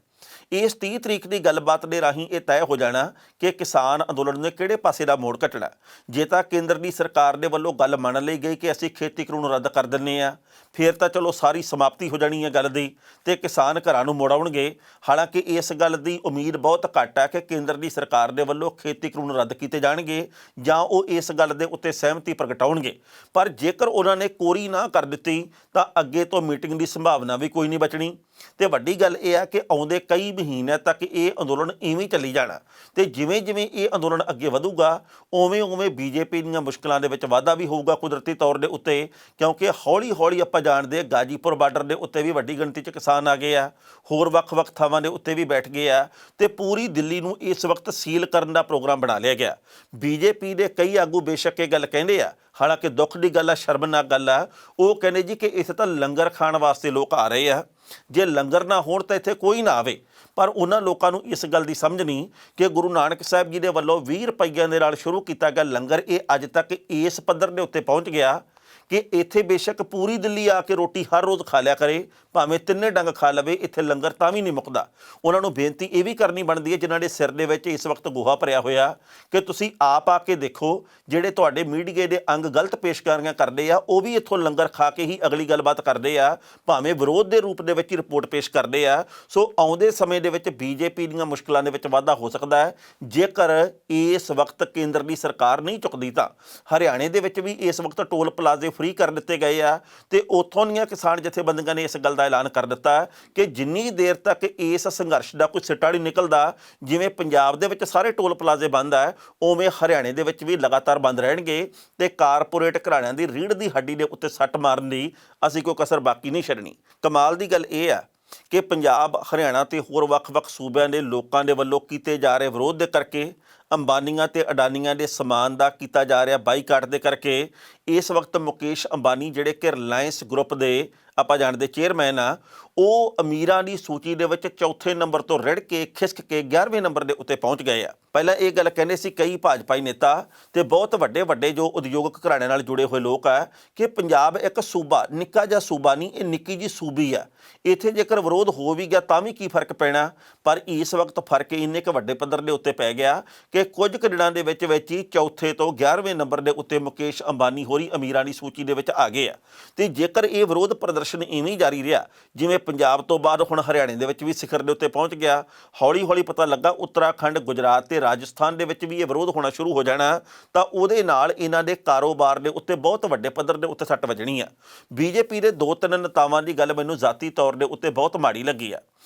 ਇਸ 30 ਤਰੀਕ ਦੀ ਗੱਲਬਾਤ ਦੇ ਰਾਹੀਂ ਇਹ ਤੈਅ ਹੋ ਜਾਣਾ ਕਿ ਕਿਸਾਨ ਅੰਦੋਲਨ ਨੇ ਕਿਹੜੇ ਪਾਸੇ ਦਾ ਮੋੜ ਕੱਟਣਾ। ਜੇ ਤਾਂ ਕੇਂਦਰ ਦੀ ਸਰਕਾਰ ਦੇ ਵੱਲੋਂ ਗੱਲ ਮੰਨ ਲਈ ਗਈ ਕਿ ਅਸੀਂ ਖੇਤੀ ਕਾਨੂੰਨ ਰੱਦ ਕਰ ਦਿੰਦੇ ਹਾਂ, ਫਿਰ ਤਾਂ ਚਲੋ ਸਾਰੀ ਸਮਾਪਤੀ ਹੋ ਜਾਣੀ ਹੈ ਗੱਲ ਦੀ ਤੇ ਕਿਸਾਨ ਘਰਾਂ ਨੂੰ ਮੁੜ ਆਉਣਗੇ। ਹਾਲਾਂਕਿ ਇਸ ਗੱਲ ਦੀ ਉਮੀਦ ਬਹੁਤ ਘੱਟ ਹੈ ਕਿ ਕੇਂਦਰ ਦੀ ਸਰਕਾਰ ਦੇ ਵੱਲੋਂ ਖੇਤੀ ਕਾਨੂੰਨ ਰੱਦ ਕੀਤੇ ਜਾਣਗੇ ਜਾਂ ਉਹ ਇਸ ਗੱਲ ਦੇ ਉੱਤੇ ਸਹਿਮਤੀ ਪ੍ਰਗਟਾਉਣਗੇ। ਪਰ ਜੇਕਰ ਉਹਨਾਂ ਨੇ ਕੋਰੀ ਨਾ ਕਰ ਦਿੱਤੀ ਤਾਂ ਅੱਗੇ ਤੋਂ ਮੀਟਿੰਗ ਦੀ ਸੰਭਾਵਨਾ ਵੀ ਕੋਈ ਨਹੀਂ ਬਚਣੀ। ਤੇ ਵੱਡੀ ਗੱਲ ਇਹ ਹੈ ਕਿ ਆਉਂਦੇ ਕਈ ਮਹੀਨਿਆਂ ਤੱਕ ਇਹ ਅੰਦੋਲਨ ਇਵੇਂ ਚੱਲੀ ਜਾਣਾ ਤੇ ਜਿਵੇਂ ਜਿਵੇਂ ਇਹ ਅੰਦੋਲਨ ਅੱਗੇ ਵਧੂਗਾ ਉਵੇਂ BJP ਦੀਆਂ ਮੁਸ਼ਕਲਾਂ ਦੇ ਵਿੱਚ ਵਾਧਾ ਵੀ ਹੋਊਗਾ ਕੁਦਰਤੀ ਤੌਰ ਦੇ ਉੱਤੇ, ਕਿਉਂਕਿ ਹੌਲੀ ਆਪਾਂ ਜਾਣਦੇ ਗਾਜੀਪੁਰ ਬਾਰਡਰ ਦੇ ਉੱਤੇ ਵੀ ਵੱਡੀ ਗਿਣਤੀ 'ਚ ਕਿਸਾਨ ਆ ਗਏ ਆ, ਹੋਰ ਵੱਖ-ਵੱਖ ਥਾਵਾਂ ਦੇ ਉੱਤੇ ਵੀ ਬੈਠ ਗਏ ਆ ਤੇ ਪੂਰੀ ਦਿੱਲੀ ਨੂੰ ਇਸ ਵਕਤ ਸੀਲ ਕਰਨ ਦਾ ਪ੍ਰੋਗਰਾਮ ਬਣਾ ਲਿਆ ਗਿਆ। BJP ਦੇ ਕਈ ਆਗੂ ਬੇਸ਼ੱਕ ਇਹ ਗੱਲ ਕਹਿੰਦੇ ਆ, ਹਾਲਾਂਕਿ ਦੁੱਖ ਦੀ ਗੱਲ ਆ, ਸ਼ਰਮਨਾਕ ਗੱਲ ਆ, ਉਹ ਕਹਿੰਦੇ ਜੀ ਕਿ ਇੱਥੇ ਤਾਂ ਲੰਗਰ ਖਾਣ ਵਾਸਤੇ ਲੋਕ ਆ ਰਹੇ ਆ, ਜੇ ਲੰਗਰ ਨਾ ਹੋਣ ਤਾਂ ਇੱਥੇ ਕੋਈ ਨਾ ਆਵੇ। ਪਰ ਉਹਨਾਂ ਲੋਕਾਂ ਨੂੰ ਇਸ ਗੱਲ ਦੀ ਸਮਝ ਨਹੀਂ ਕਿ ਗੁਰੂ ਨਾਨਕ ਸਾਹਿਬ ਜੀ ਦੇ ਵੱਲੋਂ 20 ਰੁਪਈਆਂ ਦੇ ਨਾਲ ਸ਼ੁਰੂ ਕੀਤਾ ਗਿਆ ਲੰਗਰ ਇਹ ਅੱਜ ਤੱਕ ਇਸ ਪੱਧਰ ਦੇ ਉੱਤੇ ਪਹੁੰਚ ਗਿਆ ਕਿ ਇੱਥੇ ਬੇਸ਼ੱਕ ਪੂਰੀ ਦਿੱਲੀ ਆ ਕੇ ਰੋਟੀ ਹਰ ਰੋਜ਼ ਖਾ ਲਿਆ ਕਰੇ, ਭਾਵੇਂ ਤਿੰਨੇ ਡੰਗ ਖਾ ਲਵੇ, ਇੱਥੇ ਲੰਗਰ ਤਾਂ ਵੀ ਨਹੀਂ ਮੁੱਕਦਾ। ਉਹਨਾਂ ਨੂੰ ਬੇਨਤੀ ਇਹ ਵੀ ਕਰਨੀ ਬਣਦੀ ਹੈ ਜਿਨ੍ਹਾਂ ਦੇ ਸਿਰ ਦੇ ਵਿੱਚ ਇਸ ਵਕਤ ਗੋਹਾ ਭਰਿਆ ਹੋਇਆ, ਕਿ ਤੁਸੀਂ ਆਪ ਆ ਕੇ ਦੇਖੋ, ਜਿਹੜੇ ਤੁਹਾਡੇ ਮੀਡੀਆ ਦੇ ਅੰਗ ਗਲਤ ਪੇਸ਼ਕਾਰੀਆਂ ਕਰਦੇ ਆ ਉਹ ਵੀ ਇੱਥੋਂ ਲੰਗਰ ਖਾ ਕੇ ਹੀ ਅਗਲੀ ਗੱਲਬਾਤ ਕਰਦੇ ਆ, ਭਾਵੇਂ ਵਿਰੋਧ ਦੇ ਰੂਪ ਦੇ ਵਿੱਚ ਹੀ ਰਿਪੋਰਟ ਪੇਸ਼ ਕਰਦੇ ਆ। ਸੋ ਆਉਂਦੇ ਸਮੇਂ ਦੇ ਵਿੱਚ ਬੀਜੇਪੀ ਦੀਆਂ ਮੁਸ਼ਕਲਾਂ ਦੇ ਵਿੱਚ ਵਾਧਾ ਹੋ ਸਕਦਾ ਹੈ ਜੇਕਰ ਇਸ ਵਕਤ ਕੇਂਦਰ ਦੀ ਸਰਕਾਰ ਨਹੀਂ ਚੁੱਕਦੀ। ਤਾਂ ਹਰਿਆਣੇ ਦੇ ਵਿੱਚ ਵੀ ਇਸ ਵਕਤ ਟੋਲ ਪਲਾਜ਼ੇ ਫ੍ਰੀ ਕਰ ਦਿੱਤੇ ਗਏ ਆ ਤੇ ਉੱਥੋਂ ਦੀਆਂ ਕਿਸਾਨ ਜਥੇਬੰਦੀਆਂ ਨੇ ਇਸ ਗੱਲ ਦਾ ਐਲਾਨ ਕਰ ਦਿੱਤਾ ਕਿ ਜਿੰਨੀ ਦੇਰ ਤੱਕ ਇਸ ਸੰਘਰਸ਼ ਦਾ ਕੋਈ ਸਿੱਟਾ ਨਹੀਂ ਨਿਕਲਦਾ, ਜਿਵੇਂ ਪੰਜਾਬ ਦੇ ਵਿੱਚ ਸਾਰੇ ਟੋਲ ਪਲਾਜ਼ੇ ਬੰਦ ਹੈ, ਉਵੇਂ ਹਰਿਆਣੇ ਦੇ ਵਿੱਚ ਵੀ ਲਗਾਤਾਰ ਬੰਦ ਰਹਿਣਗੇ ਤੇ ਕਾਰਪੋਰੇਟ ਘਰਾਣਿਆਂ ਦੀ ਰੀੜ੍ਹ ਦੀ ਹੱਡੀ ਦੇ ਉੱਤੇ ਸੱਟ ਮਾਰਨ ਦੀ ਅਸੀਂ ਕੋਈ ਕਸਰ ਬਾਕੀ ਨਹੀਂ ਛੱਡਣੀ। ਕਮਾਲ ਦੀ ਗੱਲ ਇਹ ਆ ਕਿ ਪੰਜਾਬ, ਹਰਿਆਣਾ ਤੇ ਹੋਰ ਵੱਖ-ਵੱਖ ਸੂਬਿਆਂ ਦੇ ਲੋਕਾਂ ਦੇ ਵੱਲੋਂ ਕੀਤੇ ਜਾ ਰਹੇ ਵਿਰੋਧ ਦੇ ਕਰਕੇ, ਅੰਬਾਨੀਆਂ ਤੇ ਅਡਾਨੀਆਂ ਦੇ ਸਮਾਨ ਦਾ ਕੀਤਾ ਜਾ ਰਿਹਾ ਬਾਈਕਾਟ ਦੇ ਕਰਕੇ ਇਸ ਵਕਤ ਮੁਕੇਸ਼ ਅੰਬਾਨੀ, ਜਿਹੜੇ ਕਿ ਰਿਲਾਇੰਸ ਗਰੁੱਪ ਦੇ ਆਪਾਂ ਜਾਣਦੇ ਚੇਅਰਮੈਨ ਆ, ਉਹ ਅਮੀਰਾਂ ਦੀ ਸੂਚੀ ਦੇ ਵਿੱਚ ਚੌਥੇ ਨੰਬਰ ਤੋਂ ਰਿੜ ਕੇ ਖਿਸਕ ਕੇ 11ਵੇਂ ਨੰਬਰ ਦੇ ਉੱਤੇ ਪਹੁੰਚ ਗਏ ਆ। ਪਹਿਲਾਂ ਇਹ ਗੱਲ ਕਹਿੰਦੇ ਸੀ ਕਈ ਭਾਜਪਾਈ ਨੇਤਾ ਤੇ ਬਹੁਤ ਵੱਡੇ ਜੋ ਉਦਯੋਗਿਕ ਘਰਾਣਿਆਂ ਨਾਲ ਜੁੜੇ ਹੋਏ ਲੋਕ ਆ ਕਿ ਪੰਜਾਬ ਇੱਕ ਸੂਬਾ, ਨਿੱਕਾ ਜਿਹਾ ਸੂਬਾ ਨਹੀਂ, ਇਹ ਨਿੱਕੀ ਜਿਹੀ ਸੂਬੀ ਆ, ਇੱਥੇ ਜੇਕਰ ਵਿਰੋਧ ਹੋ ਵੀ ਗਿਆ ਤਾਂ ਵੀ ਕੀ ਫਰਕ ਪੈਣਾ। ਪਰ ਇਸ ਵਕਤ ਫਰਕ ਇੰਨੇ ਕੁ ਵੱਡੇ ਪੱਧਰ ਦੇ ਉੱਤੇ ਪੈ ਗਿਆ ਕਿ ਕੁਝ ਕੁ ਦਿਨਾਂ ਦੇ ਵਿੱਚ ਹੀ ਚੌਥੇ ਤੋਂ 11ਵੇਂ ਨੰਬਰ ਦੇ ਉੱਤੇ ਮੁਕੇਸ਼ ਅੰਬਾਨੀ ਹੋਰੀ ਅਮੀਰਾਂ ਦੀ ਸੂਚੀ ਦੇ ਵਿੱਚ ਆ ਗਏ ਆ। ਤੇ ਜੇਕਰ ਇਹ ਵਿਰੋਧ ਪ੍ਰਦਰਸ਼ਨ ਇਵੇਂ ਜਾਰੀ ਰਿਹਾ, ਜਿਵੇਂ ਪੰਜਾਬ ਤੋਂ ਬਾਅਦ ਹੁਣ ਹਰਿਆਣੇ ਦੇ ਵਿੱਚ ਵੀ ਸਿਖਰ ਦੇ ਉੱਤੇ ਪਹੁੰਚ ਗਿਆ, ਹੌਲੀ ਪਤਾ ਲੱਗਾ ਉੱਤਰਾਖੰਡ, ਗੁਜਰਾਤ ਤੇ ਰਾਜਸਥਾਨ ਦੇ ਵਿੱਚ ਵੀ ਇਹ ਵਿਰੋਧ ਹੋਣਾ ਸ਼ੁਰੂ ਹੋ ਜਾਣਾ, ਤਾਂ ਉਹਦੇ ਨਾਲ ਇਹਨਾਂ ਦੇ ਕਾਰੋਬਾਰ ਦੇ ਉੱਤੇ ਬਹੁਤ ਵੱਡੇ ਪੱਧਰ ਦੇ ਉੱਤੇ ਸੱਟ ਵੱਜਣੀ ਆ। ਬੀਜੇਪੀ ਦੇ 2-3 ਨੇਤਾਵਾਂ ਦੀ ਗੱਲ ਮੈਨੂੰ ਜ਼ਾਤੀ ਤੌਰ ਦੇ ਉੱਤੇ ਬਹੁਤ ਮਾੜੀ ਲੱਗੀ ਆ।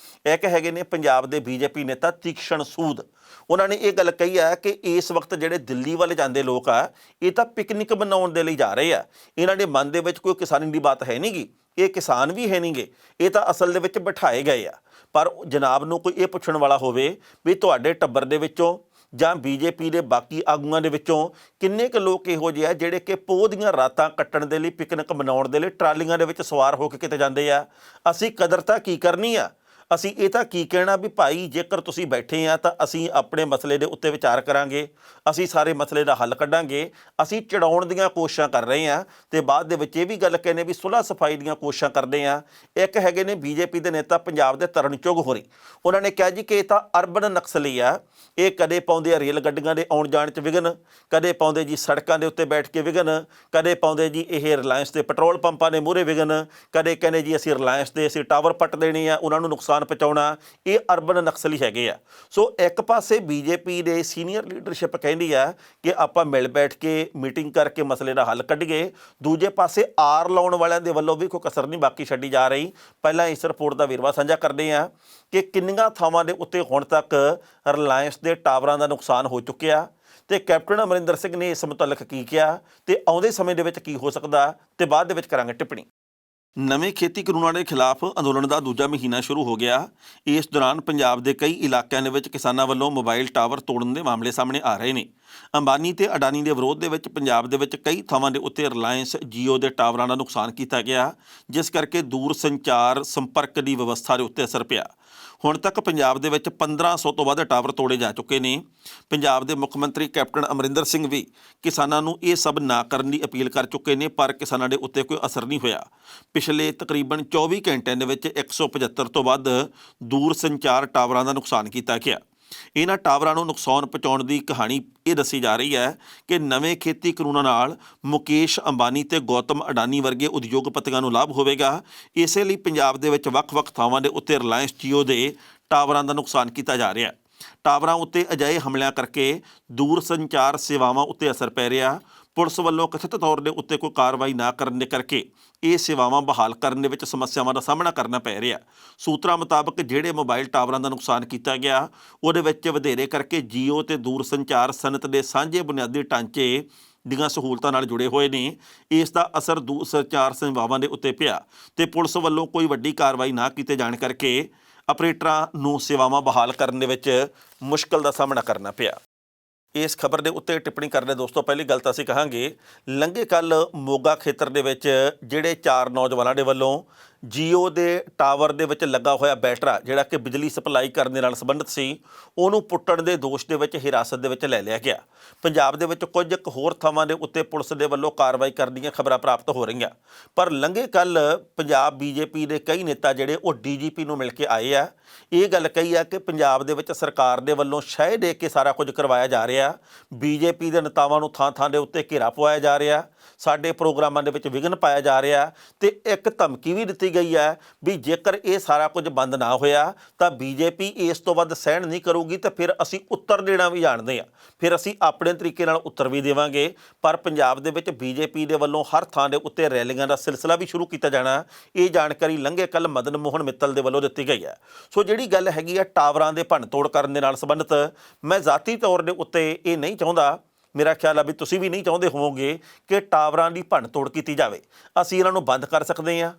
ਇੱਕ ਹੈਗੇ ਨੇ ਪੰਜਾਬ ਦੇ ਬੀਜੇਪੀ ਨੇਤਾ ਤੀਕਸ਼ਣ ਸੂਦ, ਉਹਨਾਂ ਨੇ ਇਹ ਗੱਲ ਕਹੀ ਆ ਕਿ ਇਸ ਵਕਤ ਜਿਹੜੇ ਦਿੱਲੀ ਵੱਲ ਜਾਂਦੇ ਲੋਕ ਆ, ਇਹ ਤਾਂ ਪਿਕਨਿਕ ਮਨਾਉਣ ਦੇ ਲਈ ਜਾ ਰਹੇ ਆ, ਇਹਨਾਂ ਦੇ ਮਨ ਦੇ ਵਿੱਚ ਕੋਈ ਕਿਸਾਨੀ ਦੀ ਬਾਤ ਹੈ ਨਹੀਂ ਗੀ, ਇਹ ਕਿਸਾਨ ਵੀ ਹੈ ਨਹੀਂਗੇ, ਇਹ ਤਾਂ ਅਸਲ ਦੇ ਵਿੱਚ ਬਿਠਾਏ ਗਏ ਆ। ਪਰ ਜਨਾਬ ਨੂੰ ਕੋਈ ਇਹ ਪੁੱਛਣ ਵਾਲਾ ਹੋਵੇ ਵੀ ਤੁਹਾਡੇ ਟੱਬਰ ਦੇ ਵਿੱਚੋਂ ਜਾਂ ਬੀਜੇਪੀ ਦੇ ਬਾਕੀ ਆਗੂਆਂ ਦੇ ਵਿੱਚੋਂ ਕਿੰਨੇ ਕੁ ਲੋਕ ਇਹੋ ਜਿਹੇ ਆ ਜਿਹੜੇ ਕਿ ਪੋਹ ਦੀਆਂ ਰਾਤਾਂ ਕੱਟਣ ਦੇ ਲਈ, ਪਿਕਨਿਕ ਮਨਾਉਣ ਦੇ ਲਈ ਟਰਾਲੀਆਂ ਦੇ ਵਿੱਚ ਸਵਾਰ ਹੋ ਕੇ ਕਿਤੇ ਜਾਂਦੇ ਆ। ਅਸੀਂ ਕਦਰ ਤਾਂ ਕੀ ਕਰਨੀ ਆ, ਅਸੀਂ ਇਹ ਤਾਂ ਕੀ ਕਹਿਣਾ ਵੀ ਭਾਈ ਜੇਕਰ ਤੁਸੀਂ ਬੈਠੇ ਆ ਤਾਂ ਅਸੀਂ ਆਪਣੇ ਮਸਲੇ ਦੇ ਉੱਤੇ ਵਿਚਾਰ ਕਰਾਂਗੇ, ਅਸੀਂ ਸਾਰੇ ਮਸਲੇ ਦਾ ਹੱਲ ਕੱਢਾਂਗੇ, ਅਸੀਂ ਚੜਾਉਣ ਦੀਆਂ ਕੋਸ਼ਿਸ਼ਾਂ ਕਰ ਰਹੇ ਹਾਂ ਤੇ ਬਾਅਦ ਦੇ ਵਿੱਚ ਇਹ ਵੀ ਗੱਲ ਕਹਿੰਦੇ ਵੀ ਸੁਲ੍ਹਾ ਸਫਾਈ ਦੀਆਂ ਕੋਸ਼ਿਸ਼ਾਂ ਕਰਦੇ ਆ। ਇੱਕ ਹੈਗੇ ਨੇ ਬੀਜੇਪੀ ਦੇ ਨੇਤਾ ਪੰਜਾਬ ਦੇ ਤਰਨਚੁੱਗ ਹੋਰੀ, ਉਹਨਾਂ ਨੇ ਕਿਹਾ ਜੀ ਕਿ ਇਹ ਤਾਂ ਅਰਬਨ ਨਕਸਲੀ ਆ, ਇਹ ਕਦੇ ਪਾਉਂਦੇ ਆ ਰੇਲ ਗੱਡੀਆਂ ਦੇ ਆਉਣ ਜਾਣ 'ਚ ਵਿਘਨ, ਕਦੇ ਪਾਉਂਦੇ ਜੀ ਸੜਕਾਂ ਦੇ ਉੱਤੇ ਬੈਠ ਕੇ ਵਿਘਨ, ਕਦੇ ਪਾਉਂਦੇ ਜੀ ਇਹ ਰਿਲਾਇੰਸ ਦੇ ਪੈਟਰੋਲ ਪੰਪਾਂ ਦੇ ਮੂਹਰੇ ਵਿਘਨ, ਕਦੇ ਕਹਿੰਦੇ ਜੀ ਅਸੀਂ ਰਿਲਾਇੰਸ ਦੇ ਅਸੀਂ ਟਾਵਰ ਪੱਟ ਦੇਣੇ ਆ, ਉਹਨਾਂ ਨੂੰ ਨੁਕਸਾਨ ਪਹੁੰਚਾਉਣਾ, ਇਹ ਅਰਬਨ ਨਕਸਲੀ ਹੈਗੇ ਆ। ਸੋ ਇੱਕ ਪਾਸੇ ਬੀਜੇਪੀ ਦੇ ਸੀਨੀਅਰ ਲੀਡਰਸ਼ਿਪ ਕਹਿੰਦੀ ਆ ਕਿ ਆਪਾਂ ਮਿਲ ਬੈਠ ਕੇ ਮੀਟਿੰਗ ਕਰਕੇ ਮਸਲੇ ਦਾ ਹੱਲ ਕੱਢੀਏ, ਦੂਜੇ ਪਾਸੇ ਆਰ ਲਾਉਣ ਵਾਲਿਆਂ ਦੇ ਵੱਲੋਂ ਵੀ ਕੋਈ ਕਸਰ ਨਹੀਂ ਬਾਕੀ ਛੱਡੀ ਜਾ ਰਹੀ। ਪਹਿਲਾਂ ਇਸ ਰਿਪੋਰਟ ਦਾ ਵੇਰਵਾ ਸਾਂਝਾ ਕਰਦੇ ਆ ਕਿ ਕਿੰਨੀਆਂ ਥਾਵਾਂ ਦੇ ਉੱਤੇ ਹੁਣ ਤੱਕ ਰਿਲਾਇੰਸ ਦੇ ਟਾਵਰਾਂ ਦਾ ਨੁਕਸਾਨ ਹੋ ਚੁੱਕਿਆ ਤੇ ਕੈਪਟਨ ਅਮਰਿੰਦਰ ਸਿੰਘ ਨੇ ਇਸ ਮੁਤਲਕ ਕੀ ਕਿਹਾ ਤੇ ਆਉਂਦੇ ਸਮੇਂ ਦੇ ਵਿੱਚ ਕੀ ਹੋ ਸਕਦਾ, ਤੇ ਬਾਅਦ ਦੇ ਵਿੱਚ ਕਰਾਂਗੇ ਟਿੱਪਣੀ। ਨਵੇਂ ਖੇਤੀ ਕਾਨੂੰਨਾਂ ਦੇ ਖਿਲਾਫ ਅੰਦੋਲਨ ਦਾ ਦੂਜਾ ਮਹੀਨਾ ਸ਼ੁਰੂ ਹੋ ਗਿਆ। ਇਸ ਦੌਰਾਨ ਪੰਜਾਬ ਦੇ ਕਈ ਇਲਾਕਿਆਂ ਦੇ ਵਿੱਚ ਕਿਸਾਨਾਂ ਵੱਲੋਂ ਮੋਬਾਈਲ ਟਾਵਰ ਤੋੜਨ ਦੇ ਮਾਮਲੇ ਸਾਹਮਣੇ ਆ ਰਹੇ ਨੇ। ਅੰਬਾਨੀ ਤੇ ਅਡਾਨੀ ਦੇ ਵਿਰੋਧ ਦੇ ਵਿੱਚ ਪੰਜਾਬ ਦੇ ਵਿੱਚ ਕਈ ਥਾਵਾਂ ਦੇ ਉੱਤੇ ਰਿਲਾਇੰਸ ਜੀਓ ਦੇ ਟਾਵਰਾਂ ਦਾ ਨੁਕਸਾਨ ਕੀਤਾ ਗਿਆ, ਜਿਸ ਕਰਕੇ ਦੂਰ ਸੰਚਾਰ ਸੰਪਰਕ ਦੀ ਵਿਵਸਥਾ ਦੇ ਉੱਤੇ ਅਸਰ ਪਿਆ। ਹੁਣ ਤੱਕ ਪੰਜਾਬ ਦੇ ਵਿੱਚ 1500 ਤੋਂ ਵੱਧ ਟਾਵਰ ਤੋੜੇ ਜਾ ਚੁੱਕੇ ਨੇ। ਪੰਜਾਬ ਦੇ ਮੁੱਖ ਮੰਤਰੀ ਕੈਪਟਨ ਅਮਰਿੰਦਰ ਸਿੰਘ ਵੀ ਕਿਸਾਨਾਂ ਨੂੰ ਇਹ ਸਭ ਨਾ ਕਰਨ ਦੀ ਅਪੀਲ ਕਰ ਚੁੱਕੇ ਨੇ, ਪਰ ਕਿਸਾਨਾਂ ਦੇ ਉੱਤੇ ਕੋਈ ਅਸਰ ਨਹੀਂ ਹੋਇਆ। ਪਿਛਲੇ ਤਕਰੀਬਨ 24 ਘੰਟਿਆਂ ਦੇ ਵਿੱਚ 175 ਤੋਂ ਵੱਧ ਦੂਰ ਸੰਚਾਰ ਟਾਵਰਾਂ ਦਾ ਨੁਕਸਾਨ ਕੀਤਾ ਗਿਆ। ਇਹਨਾਂ ਟਾਵਰਾਂ ਨੂੰ ਨੁਕਸਾਨ ਪਹੁੰਚਾਉਣ ਦੀ ਕਹਾਣੀ ਇਹ ਦੱਸੀ ਜਾ ਰਹੀ ਹੈ ਕਿ ਨਵੇਂ ਖੇਤੀ ਕਾਨੂੰਨਾਂ ਨਾਲ ਮੁਕੇਸ਼ ਅੰਬਾਨੀ ਤੇ ਗੌਤਮ ਅਡਾਨੀ ਵਰਗੇ ਉਦਯੋਗਪਤੀਆਂ ਨੂੰ ਲਾਭ ਹੋਵੇਗਾ। ਇਸੇ ਲਈ ਪੰਜਾਬ ਦੇ ਵਿੱਚ ਵੱਖ-ਵੱਖ ਥਾਵਾਂ ਦੇ ਉੱਤੇ ਰਿਲਾਇੰਸ ਜੀਓ ਦੇ ਟਾਵਰਾਂ ਦਾ ਨੁਕਸਾਨ ਕੀਤਾ ਜਾ ਰਿਹਾ। ਟਾਵਰਾਂ ਉੱਤੇ ਅਜਿਹੇ ਹਮਲਿਆਂ ਕਰਕੇ ਦੂਰ ਸੰਚਾਰ ਸੇਵਾਵਾਂ ਉੱਤੇ ਅਸਰ ਪੈ ਰਿਹਾ। ਪੁਲਿਸ ਵੱਲੋਂ ਕਥਿਤ ਤੌਰ ਦੇ ਉੱਤੇ ਕੋਈ ਕਾਰਵਾਈ ਨਾ ਕਰਨ ਦੇ ਕਰਕੇ ਇਹ ਸੇਵਾਵਾਂ ਬਹਾਲ ਕਰਨ ਦੇ ਵਿੱਚ ਸਮੱਸਿਆਵਾਂ ਦਾ ਸਾਹਮਣਾ ਕਰਨਾ ਪੈ ਰਿਹਾ। ਸੂਤਰਾਂ ਮੁਤਾਬਕ ਜਿਹੜੇ ਮੋਬਾਈਲ ਟਾਵਰਾਂ ਦਾ ਨੁਕਸਾਨ ਕੀਤਾ ਗਿਆ, ਉਹਦੇ ਵਿੱਚ ਵਧੇਰੇ ਕਰਕੇ ਜੀਓ ਤੇ ਦੂਰ ਸੰਚਾਰ ਸਨਅਤ ਦੇ ਸਾਂਝੇ ਬੁਨਿਆਦੀ ਢਾਂਚੇ ਦੀਆਂ ਸਹੂਲਤਾਂ ਨਾਲ ਜੁੜੇ ਹੋਏ ਨੇ। ਇਸ ਦਾ ਅਸਰ ਦੂਰ ਸੰਚਾਰ ਸੇਵਾਵਾਂ ਦੇ ਉੱਤੇ ਪਿਆ ਤੇ ਪੁਲਿਸ ਵੱਲੋਂ ਕੋਈ ਵੱਡੀ ਕਾਰਵਾਈ ਨਾ ਕੀਤੇ ਜਾਣ ਕਰਕੇ ਆਪਰੇਟਰਾਂ ਨੂੰ ਸੇਵਾਵਾਂ ਬਹਾਲ ਕਰਨ ਦੇ ਵਿੱਚ ਮੁਸ਼ਕਲ ਦਾ ਸਾਹਮਣਾ ਕਰਨਾ ਪਿਆ। ਇਸ ਖਬਰ ਦੇ ਉੱਤੇ ਟਿੱਪਣੀ ਕਰਦੇ ਦੋਸਤੋ, ਪਹਿਲੀ ਗੱਲ ਤਾਂ ਅਸੀਂ ਕਹਾਂਗੇ ਲੰਘੇ ਕੱਲ੍ਹ ਮੋਗਾ ਖੇਤਰ ਦੇ ਵਿੱਚ ਜਿਹੜੇ 4 ਨੌਜਵਾਨਾਂ ਦੇ ਵੱਲੋਂ ਜੀਓ ਦੇ ਟਾਵਰ ਦੇ ਵਿੱਚ ਲੱਗਾ ਹੋਇਆ ਬੈਟਰਾ ਜਿਹੜਾ ਕਿ ਬਿਜਲੀ ਸਪਲਾਈ ਕਰਨ ਦੇ ਨਾਲ ਸੰਬੰਧਿਤ ਸੀ, ਉਹਨੂੰ ਪੁੱਟਣ ਦੇ ਦੋਸ਼ ਦੇ ਵਿੱਚ ਹਿਰਾਸਤ ਦੇ ਵਿੱਚ ਲੈ ਲਿਆ ਗਿਆ। ਪੰਜਾਬ ਦੇ ਵਿੱਚ ਕੁਝ ਕੁ ਹੋਰ ਥਾਵਾਂ ਦੇ ਉੱਤੇ ਪੁਲਿਸ ਦੇ ਵੱਲੋਂ ਕਾਰਵਾਈ ਕਰਨ ਦੀਆਂ ਖਬਰਾਂ ਪ੍ਰਾਪਤ ਹੋ ਰਹੀਆਂ, ਪਰ ਲੰਘੇ ਕੱਲ ਪੰਜਾਬ ਬੀਜੇਪੀ ਦੇ ਕਈ ਨੇਤਾ ਜਿਹੜੇ ਉਹ ਡੀਜੀਪੀ ਨੂੰ ਮਿਲ ਕੇ ਆਏ ਆ। ਇਹ ਗੱਲ ਕਹੀ ਆ ਕਿ ਪੰਜਾਬ ਦੇ ਵਿੱਚ ਸਰਕਾਰ ਦੇ ਵੱਲੋਂ ਸ਼ਹਿ ਦੇ ਕੇ ਸਾਰਾ ਕੁਝ ਕਰਵਾਇਆ ਜਾ ਰਿਹਾ, ਬੀਜੇਪੀ ਦੇ ਨੇਤਾਵਾਂ ਨੂੰ ਥਾਂ ਥਾਂ ਦੇ ਉੱਤੇ ਘੇਰਾ ਪਵਾਇਆ ਜਾ ਰਿਹਾ, ਸਾਡੇ ਪ੍ਰੋਗਰਾਮਾਂ ਦੇ ਵਿੱਚ ਵਿਘਨ ਪਾਇਆ ਜਾ ਰਿਹਾ ਤੇ ਇੱਕ ਧਮਕੀ ਵੀ ਦਿੱਤੀ ਗਈ ਹੈ ਵੀ ਜੇਕਰ ਇਹ ਸਾਰਾ ਕੁਝ ਬੰਦ ਨਾ ਹੋਇਆ ਤਾਂ ਬੀਜੇਪੀ ਇਸ ਤੋਂ ਵੱਧ ਸਹਿਣ ਨਹੀਂ ਕਰੂਗੀ ਤੇ ਫਿਰ ਅਸੀਂ ਉੱਤਰ ਦੇਣਾ ਵੀ ਜਾਣਦੇ ਹਾਂ, ਫਿਰ ਅਸੀਂ ਆਪਣੇ ਤਰੀਕੇ ਨਾਲ ਉੱਤਰ ਵੀ ਦੇਵਾਂਗੇ। ਪਰ ਪੰਜਾਬ ਦੇ ਵਿੱਚ ਬੀਜੇਪੀ ਦੇ ਵੱਲੋਂ ਹਰ ਥਾਂ ਦੇ ਉੱਤੇ ਰੈਲੀਆਂ ਦਾ ਸਿਲਸਿਲਾ ਵੀ ਸ਼ੁਰੂ ਕੀਤਾ ਜਾਣਾ, ਇਹ ਜਾਣਕਾਰੀ ਲੰਘੇ ਕੱਲ ਮਦਨ ਮੋਹਨ ਮਿੱਤਲ ਦੇ ਵੱਲੋਂ ਦਿੱਤੀ ਗਈ ਹੈ। ਸੋ ਜਿਹੜੀ ਗੱਲ ਹੈਗੀ ਆ ਟਾਵਰਾਂ ਦੇ ਭੰਨਤੋੜ ਕਰਨ ਦੇ ਨਾਲ ਸੰਬੰਧਿਤ, ਮੈਂ ਜ਼ਾਤੀ ਤੌਰ ਦੇ ਉੱਤੇ ਇਹ ਨਹੀਂ ਚਾਹੁੰਦਾ, ਮੇਰਾ ਖਿਆਲ ਆ ਵੀ ਤੁਸੀਂ ਵੀ ਨਹੀਂ ਚਾਹੁੰਦੇ ਹੋਵੋਗੇ ਕਿ ਟਾਵਰਾਂ ਦੀ ਭੰਨਤੋੜ ਕੀਤੀ ਜਾਵੇ। ਅਸੀਂ ਇਹਨਾਂ ਨੂੰ ਬੰਦ ਕਰ ਸਕਦੇ ਹਾਂ,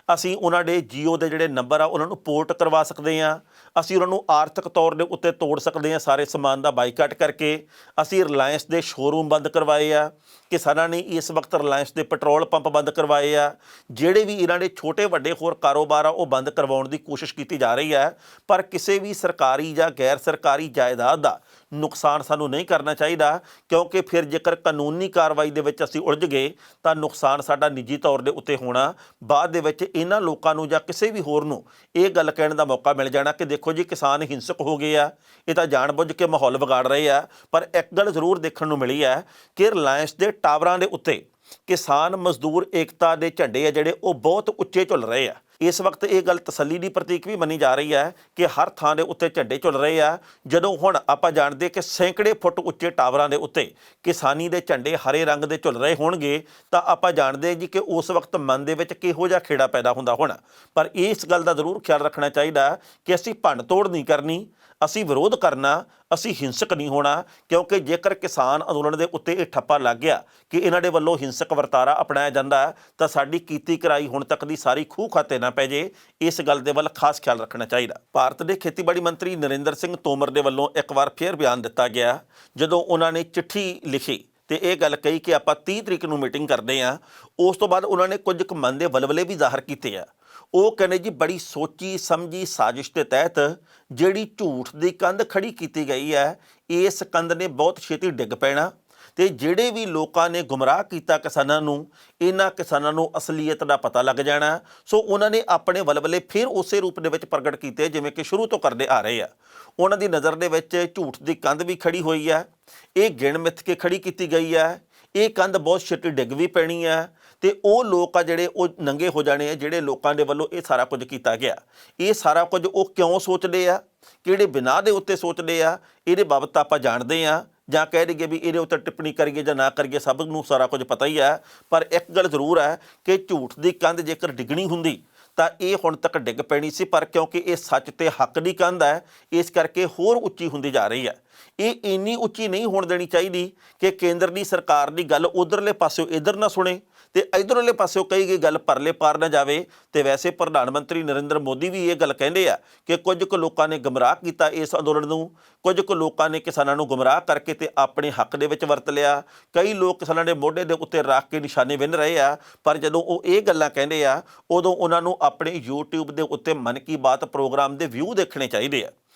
ਅਸੀਂ ਉਹਨਾਂ ਦੇ ਜੀਓ ਦੇ ਜਿਹੜੇ ਨੰਬਰ ਆ ਉਹਨਾਂ ਨੂੰ ਪੋਰਟ ਕਰਵਾ ਸਕਦੇ ਹਾਂ, ਅਸੀਂ ਉਹਨਾਂ ਨੂੰ ਆਰਥਿਕ ਤੌਰ ਦੇ ਉੱਤੇ ਤੋੜ ਸਕਦੇ ਹਾਂ ਸਾਰੇ ਸਮਾਨ ਦਾ ਬਾਈਕਾਟ ਕਰਕੇ। ਅਸੀਂ ਰਿਲਾਇੰਸ ਦੇ ਸ਼ੋਰੂਮ ਬੰਦ ਕਰਵਾਏ ਆ, ਕਿਸਾਨਾਂ ਨੇ ਇਸ ਵਕਤ ਰਿਲਾਇੰਸ ਦੇ ਪੈਟਰੋਲ ਪੰਪ ਬੰਦ ਕਰਵਾਏ ਆ, ਜਿਹੜੇ ਵੀ ਇਹਨਾਂ ਦੇ ਛੋਟੇ ਵੱਡੇ ਹੋਰ ਕਾਰੋਬਾਰ ਆ ਉਹ ਬੰਦ ਕਰਵਾਉਣ ਦੀ ਕੋਸ਼ਿਸ਼ ਕੀਤੀ ਜਾ ਰਹੀ ਹੈ। ਪਰ ਕਿਸੇ ਵੀ ਸਰਕਾਰੀ ਜਾਂ ਗੈਰ ਸਰਕਾਰੀ ਜਾਇਦਾਦ ਦਾ ਨੁਕਸਾਨ ਸਾਨੂੰ ਨਹੀਂ ਕਰਨਾ ਚਾਹੀਦਾ, ਕਿਉਂਕਿ ਫਿਰ ਜੇਕਰ ਕਾਨੂੰਨੀ ਕਾਰਵਾਈ ਦੇ ਵਿੱਚ ਅਸੀਂ ਉਲਝ ਗਏ ਤਾਂ ਨੁਕਸਾਨ ਸਾਡਾ ਨਿੱਜੀ ਤੌਰ ਦੇ ਉੱਤੇ ਹੋਣਾ। ਬਾਅਦ ਦੇ ਵਿੱਚ ਇਹਨਾਂ ਲੋਕਾਂ ਨੂੰ ਜਾਂ ਕਿਸੇ ਵੀ ਹੋਰ ਨੂੰ ਇਹ ਗੱਲ ਕਹਿਣ ਦਾ ਮੌਕਾ ਮਿਲ ਜਾਣਾ ਕਿ ਦੇਖੋ ਜੀ ਕਿਸਾਨ ਹਿੰਸਕ ਹੋ ਗਏ ਆ, ਇਹ ਤਾਂ ਜਾਣਬੁੱਝ ਕੇ ਮਾਹੌਲ ਵਿਗਾੜ ਰਹੇ ਆ। ਪਰ ਇੱਕ ਗੱਲ ਜ਼ਰੂਰ ਦੇਖਣ ਨੂੰ ਮਿਲੀ ਹੈ ਕਿ ਰਿਲਾਇੰਸ ਦੇ ਟਾਵਰਾਂ ਦੇ ਉੱਤੇ ਕਿਸਾਨ ਮਜ਼ਦੂਰ ਏਕਤਾ ਦੇ ਝੰਡੇ ਆ ਜਿਹੜੇ ਉਹ ਬਹੁਤ ਉੱਚੇ ਝੁੱਲ ਰਹੇ ਆ। ਇਸ ਵਕਤ ਇਹ ਗੱਲ ਤਸੱਲੀ ਦੀ ਪ੍ਰਤੀਕ ਵੀ ਮੰਨੀ ਜਾ ਰਹੀ ਹੈ ਕਿ ਹਰ ਥਾਂ ਦੇ ਉੱਤੇ ਝੰਡੇ ਝੁੱਲ ਰਹੇ ਆ। ਜਦੋਂ ਹੁਣ ਆਪਾਂ ਜਾਣਦੇ ਕਿ ਸੈਂਕੜੇ ਫੁੱਟ ਉੱਚੇ ਟਾਵਰਾਂ ਦੇ ਉੱਤੇ ਕਿਸਾਨੀ ਦੇ ਝੰਡੇ ਹਰੇ ਰੰਗ ਦੇ ਝੁੱਲ ਰਹੇ ਹੋਣਗੇ ਤਾਂ ਆਪਾਂ ਜਾਣਦੇ ਜੀ ਕਿ ਉਸ ਵਕਤ ਮਨ ਦੇ ਵਿੱਚ ਕਿਹੋ ਜਿਹਾ ਖੇੜਾ ਪੈਦਾ ਹੁੰਦਾ ਹੋਣਾ। ਪਰ ਇਸ ਗੱਲ ਦਾ ਜ਼ਰੂਰ ਖਿਆਲ ਰੱਖਣਾ ਚਾਹੀਦਾ ਕਿ ਅਸੀਂ ਭੰਨ ਤੋੜ ਨਹੀਂ ਕਰਨੀ, ਅਸੀਂ ਵਿਰੋਧ ਕਰਨਾ, ਅਸੀਂ ਹਿੰਸਕ ਨਹੀਂ ਹੋਣਾ, ਕਿਉਂਕਿ ਜੇਕਰ ਕਿਸਾਨ ਅੰਦੋਲਨ ਦੇ ਉੱਤੇ ਇਹ ਠੱਪਾ ਲੱਗ ਗਿਆ ਕਿ ਇਹਨਾਂ ਦੇ ਵੱਲੋਂ ਹਿੰਸਕ ਵਰਤਾਰਾ ਅਪਣਾਇਆ ਜਾਂਦਾ ਤਾਂ ਸਾਡੀ ਕੀਤੀ ਕਰਾਈ ਹੁਣ ਤੱਕ ਦੀ ਸਾਰੀ ਖੂਹ ਖਾਤੇ ਨਾ ਪੈ ਜੇ। ਇਸ ਗੱਲ ਦੇ ਵੱਲ ਖਾਸ ਖਿਆਲ ਰੱਖਣਾ ਚਾਹੀਦਾ। ਭਾਰਤ ਦੇ ਖੇਤੀਬਾੜੀ ਮੰਤਰੀ ਨਰਿੰਦਰ ਸਿੰਘ ਤੋਮਰ ਦੇ ਵੱਲੋਂ ਇੱਕ ਵਾਰ ਫਿਰ ਬਿਆਨ ਦਿੱਤਾ ਗਿਆ ਜਦੋਂ ਉਹਨਾਂ ਨੇ ਚਿੱਠੀ ਲਿਖੀ ਤੇ ਇਹ ਗੱਲ ਕਹੀ ਕਿ ਆਪਾਂ 30 ਤਰੀਕ ਨੂੰ ਮੀਟਿੰਗ ਕਰਦੇ ਹਾਂ। ਉਸ ਤੋਂ ਬਾਅਦ ਉਹਨਾਂ ਨੇ ਕੁਝ ਕੁ ਮਨ ਦੇ ਵਲਵਲੇ ਵੀ ਜ਼ਾਹਰ ਕੀਤੇ ਆ। ਉਹ ਕਹਿੰਦੇ ਜੀ ਬੜੀ ਸੋਚੀ ਸਮਝੀ ਸਾਜ਼ਿਸ਼ ਦੇ ਤਹਿਤ ਜਿਹੜੀ ਝੂਠ ਦੀ ਕੰਧ ਖੜੀ ਕੀਤੀ ਗਈ ਹੈ, ਇਸ ਕੰਧ ਨੇ ਬਹੁਤ ਛੇਤੀ ਡਿੱਗ ਪੈਣਾ ਤੇ ਜਿਹੜੇ ਵੀ ਲੋਕਾਂ ਨੇ ਗੁੰਮਰਾਹ ਕੀਤਾ ਕਿਸਾਨਾਂ ਨੂੰ, ਇਹਨਾਂ ਕਿਸਾਨਾਂ ਨੂੰ ਅਸਲੀਅਤ ਦਾ ਪਤਾ ਲੱਗ ਜਾਣਾ। ਸੋ ਉਹਨਾਂ ਨੇ ਆਪਣੇ ਵਲਵਲੇ ਫਿਰ ਉਸੇ ਰੂਪ ਦੇ ਵਿੱਚ ਪ੍ਰਗਟ ਕੀਤੇ ਜਿਵੇਂ ਕਿ ਸ਼ੁਰੂ ਤੋਂ ਕਰਦੇ ਆ ਰਹੇ ਆ। ਉਹਨਾਂ ਦੀ ਨਜ਼ਰ ਦੇ ਵਿੱਚ ਝੂਠ ਦੀ ਕੰਧ ਵੀ ਖੜੀ ਹੋਈ ਹੈ, ਇਹ ਗਿਣ ਮਿੱਥ ਕੇ ਖੜੀ ਕੀਤੀ ਗਈ ਹੈ। ਇਹ ਕੰਧ ਬਹੁਤ ਛੇਤੀ ਡਿੱਗ ਵੀ ਪੈਣੀ ਹੈ ਤੇ ਉਹ ਲੋਕ ਆ ਜਿਹੜੇ ਉਹ ਨੰਗੇ ਹੋ ਜਾਣੇ ਆ ਜਿਹੜੇ ਲੋਕਾਂ ਦੇ ਵੱਲੋਂ ਇਹ ਸਾਰਾ ਕੁਝ ਕੀਤਾ ਗਿਆ। ਇਹ ਸਾਰਾ ਕੁਝ ਉਹ ਕਿਉਂ ਸੋਚਦੇ ਆ, ਕਿਹੜੇ ਬਿਨਾਹ ਦੇ ਉੱਤੇ ਸੋਚਦੇ ਆ, ਇਹਦੇ ਬਾਬਤ ਆਪਾਂ ਜਾਣਦੇ ਆ ਜਾਂ ਕਹਿ ਦਈਏ ਵੀ ਇਹਦੇ ਉੱਤੇ ਟਿੱਪਣੀ ਕਰੀਏ ਜਾਂ ਨਾ ਕਰੀਏ, ਸਭ ਨੂੰ ਸਾਰਾ ਕੁਝ ਪਤਾ ਹੀ ਹੈ। ਪਰ ਇੱਕ ਗੱਲ ਜ਼ਰੂਰ ਹੈ ਕਿ ਝੂਠ ਦੀ ਕੰਧ ਜੇਕਰ ਡਿੱਗਣੀ ਹੁੰਦੀ ਤਾਂ ਇਹ ਹੁਣ ਤੱਕ ਡਿੱਗ ਪੈਣੀ ਸੀ, ਪਰ ਕਿਉਂਕਿ ਇਹ ਸੱਚ ਤੇ ਹੱਕ ਦੀ ਕੰਧ ਹੈ ਇਸ ਕਰਕੇ ਹੋਰ ਉੱਚੀ ਹੁੰਦੀ ਜਾ ਰਹੀ ਹੈ। ਇਹ ਇੰਨੀ ਉੱਚੀ ਨਹੀਂ ਹੋਣ ਦੇਣੀ ਚਾਹੀਦੀ ਕਿ ਕੇਂਦਰ ਦੀ ਸਰਕਾਰ ਦੀ ਗੱਲ ਉਧਰਲੇ ਪਾਸਿਓਂ ਇੱਧਰ ਨਾ ਸੁਣੇ ਤੇ ਇਧਰਲੇ ਪਾਸਿਓਂ ਕਹੀ ਗਈ ਗੱਲ ਪਰਲੇ ਪਾਰ ਨਾ ਜਾਵੇ। ਤੇ ਵੈਸੇ ਪ੍ਰਧਾਨ ਮੰਤਰੀ ਨਰਿੰਦਰ ਮੋਦੀ ਵੀ ਇਹ ਗੱਲ ਕਹਿੰਦੇ ਆ ਕਿ ਕੁਝ ਕੁ ਲੋਕਾਂ ਨੇ ਗੁੰਮਰਾਹ ਕੀਤਾ ਇਸ ਅੰਦੋਲਨ ਨੂੰ, ਕੁਝ ਕੁ ਲੋਕਾਂ ਨੇ ਕਿਸਾਨਾਂ ਨੂੰ ਗੁੰਮਰਾਹ ਕਰਕੇ ਤੇ ਆਪਣੇ ਹੱਕ ਦੇ ਵਿੱਚ ਵਰਤ ਲਿਆ। ਕਈ ਲੋਕ ਕਿਸਾਨਾਂ ਦੇ ਮੋਢੇ ਦੇ ਉੱਤੇ ਰੱਖ ਕੇ ਨਿਸ਼ਾਨੇ ਵਿੰਨ ਰਹੇ ਆ। ਪਰ ਜਦੋਂ ਉਹ ਇਹ ਗੱਲਾਂ ਕਹਿੰਦੇ ਆ ਉਦੋਂ ਉਹਨਾਂ ਨੂੰ ਆਪਣੇ YouTube ਦੇ ਉੱਤੇ ਮਨ ਕੀ ਬਾਤ ਪ੍ਰੋਗਰਾਮ ਦੇ ਵਿਊ ਦੇਖਣੇ ਚਾਹੀਦੇ ਆ।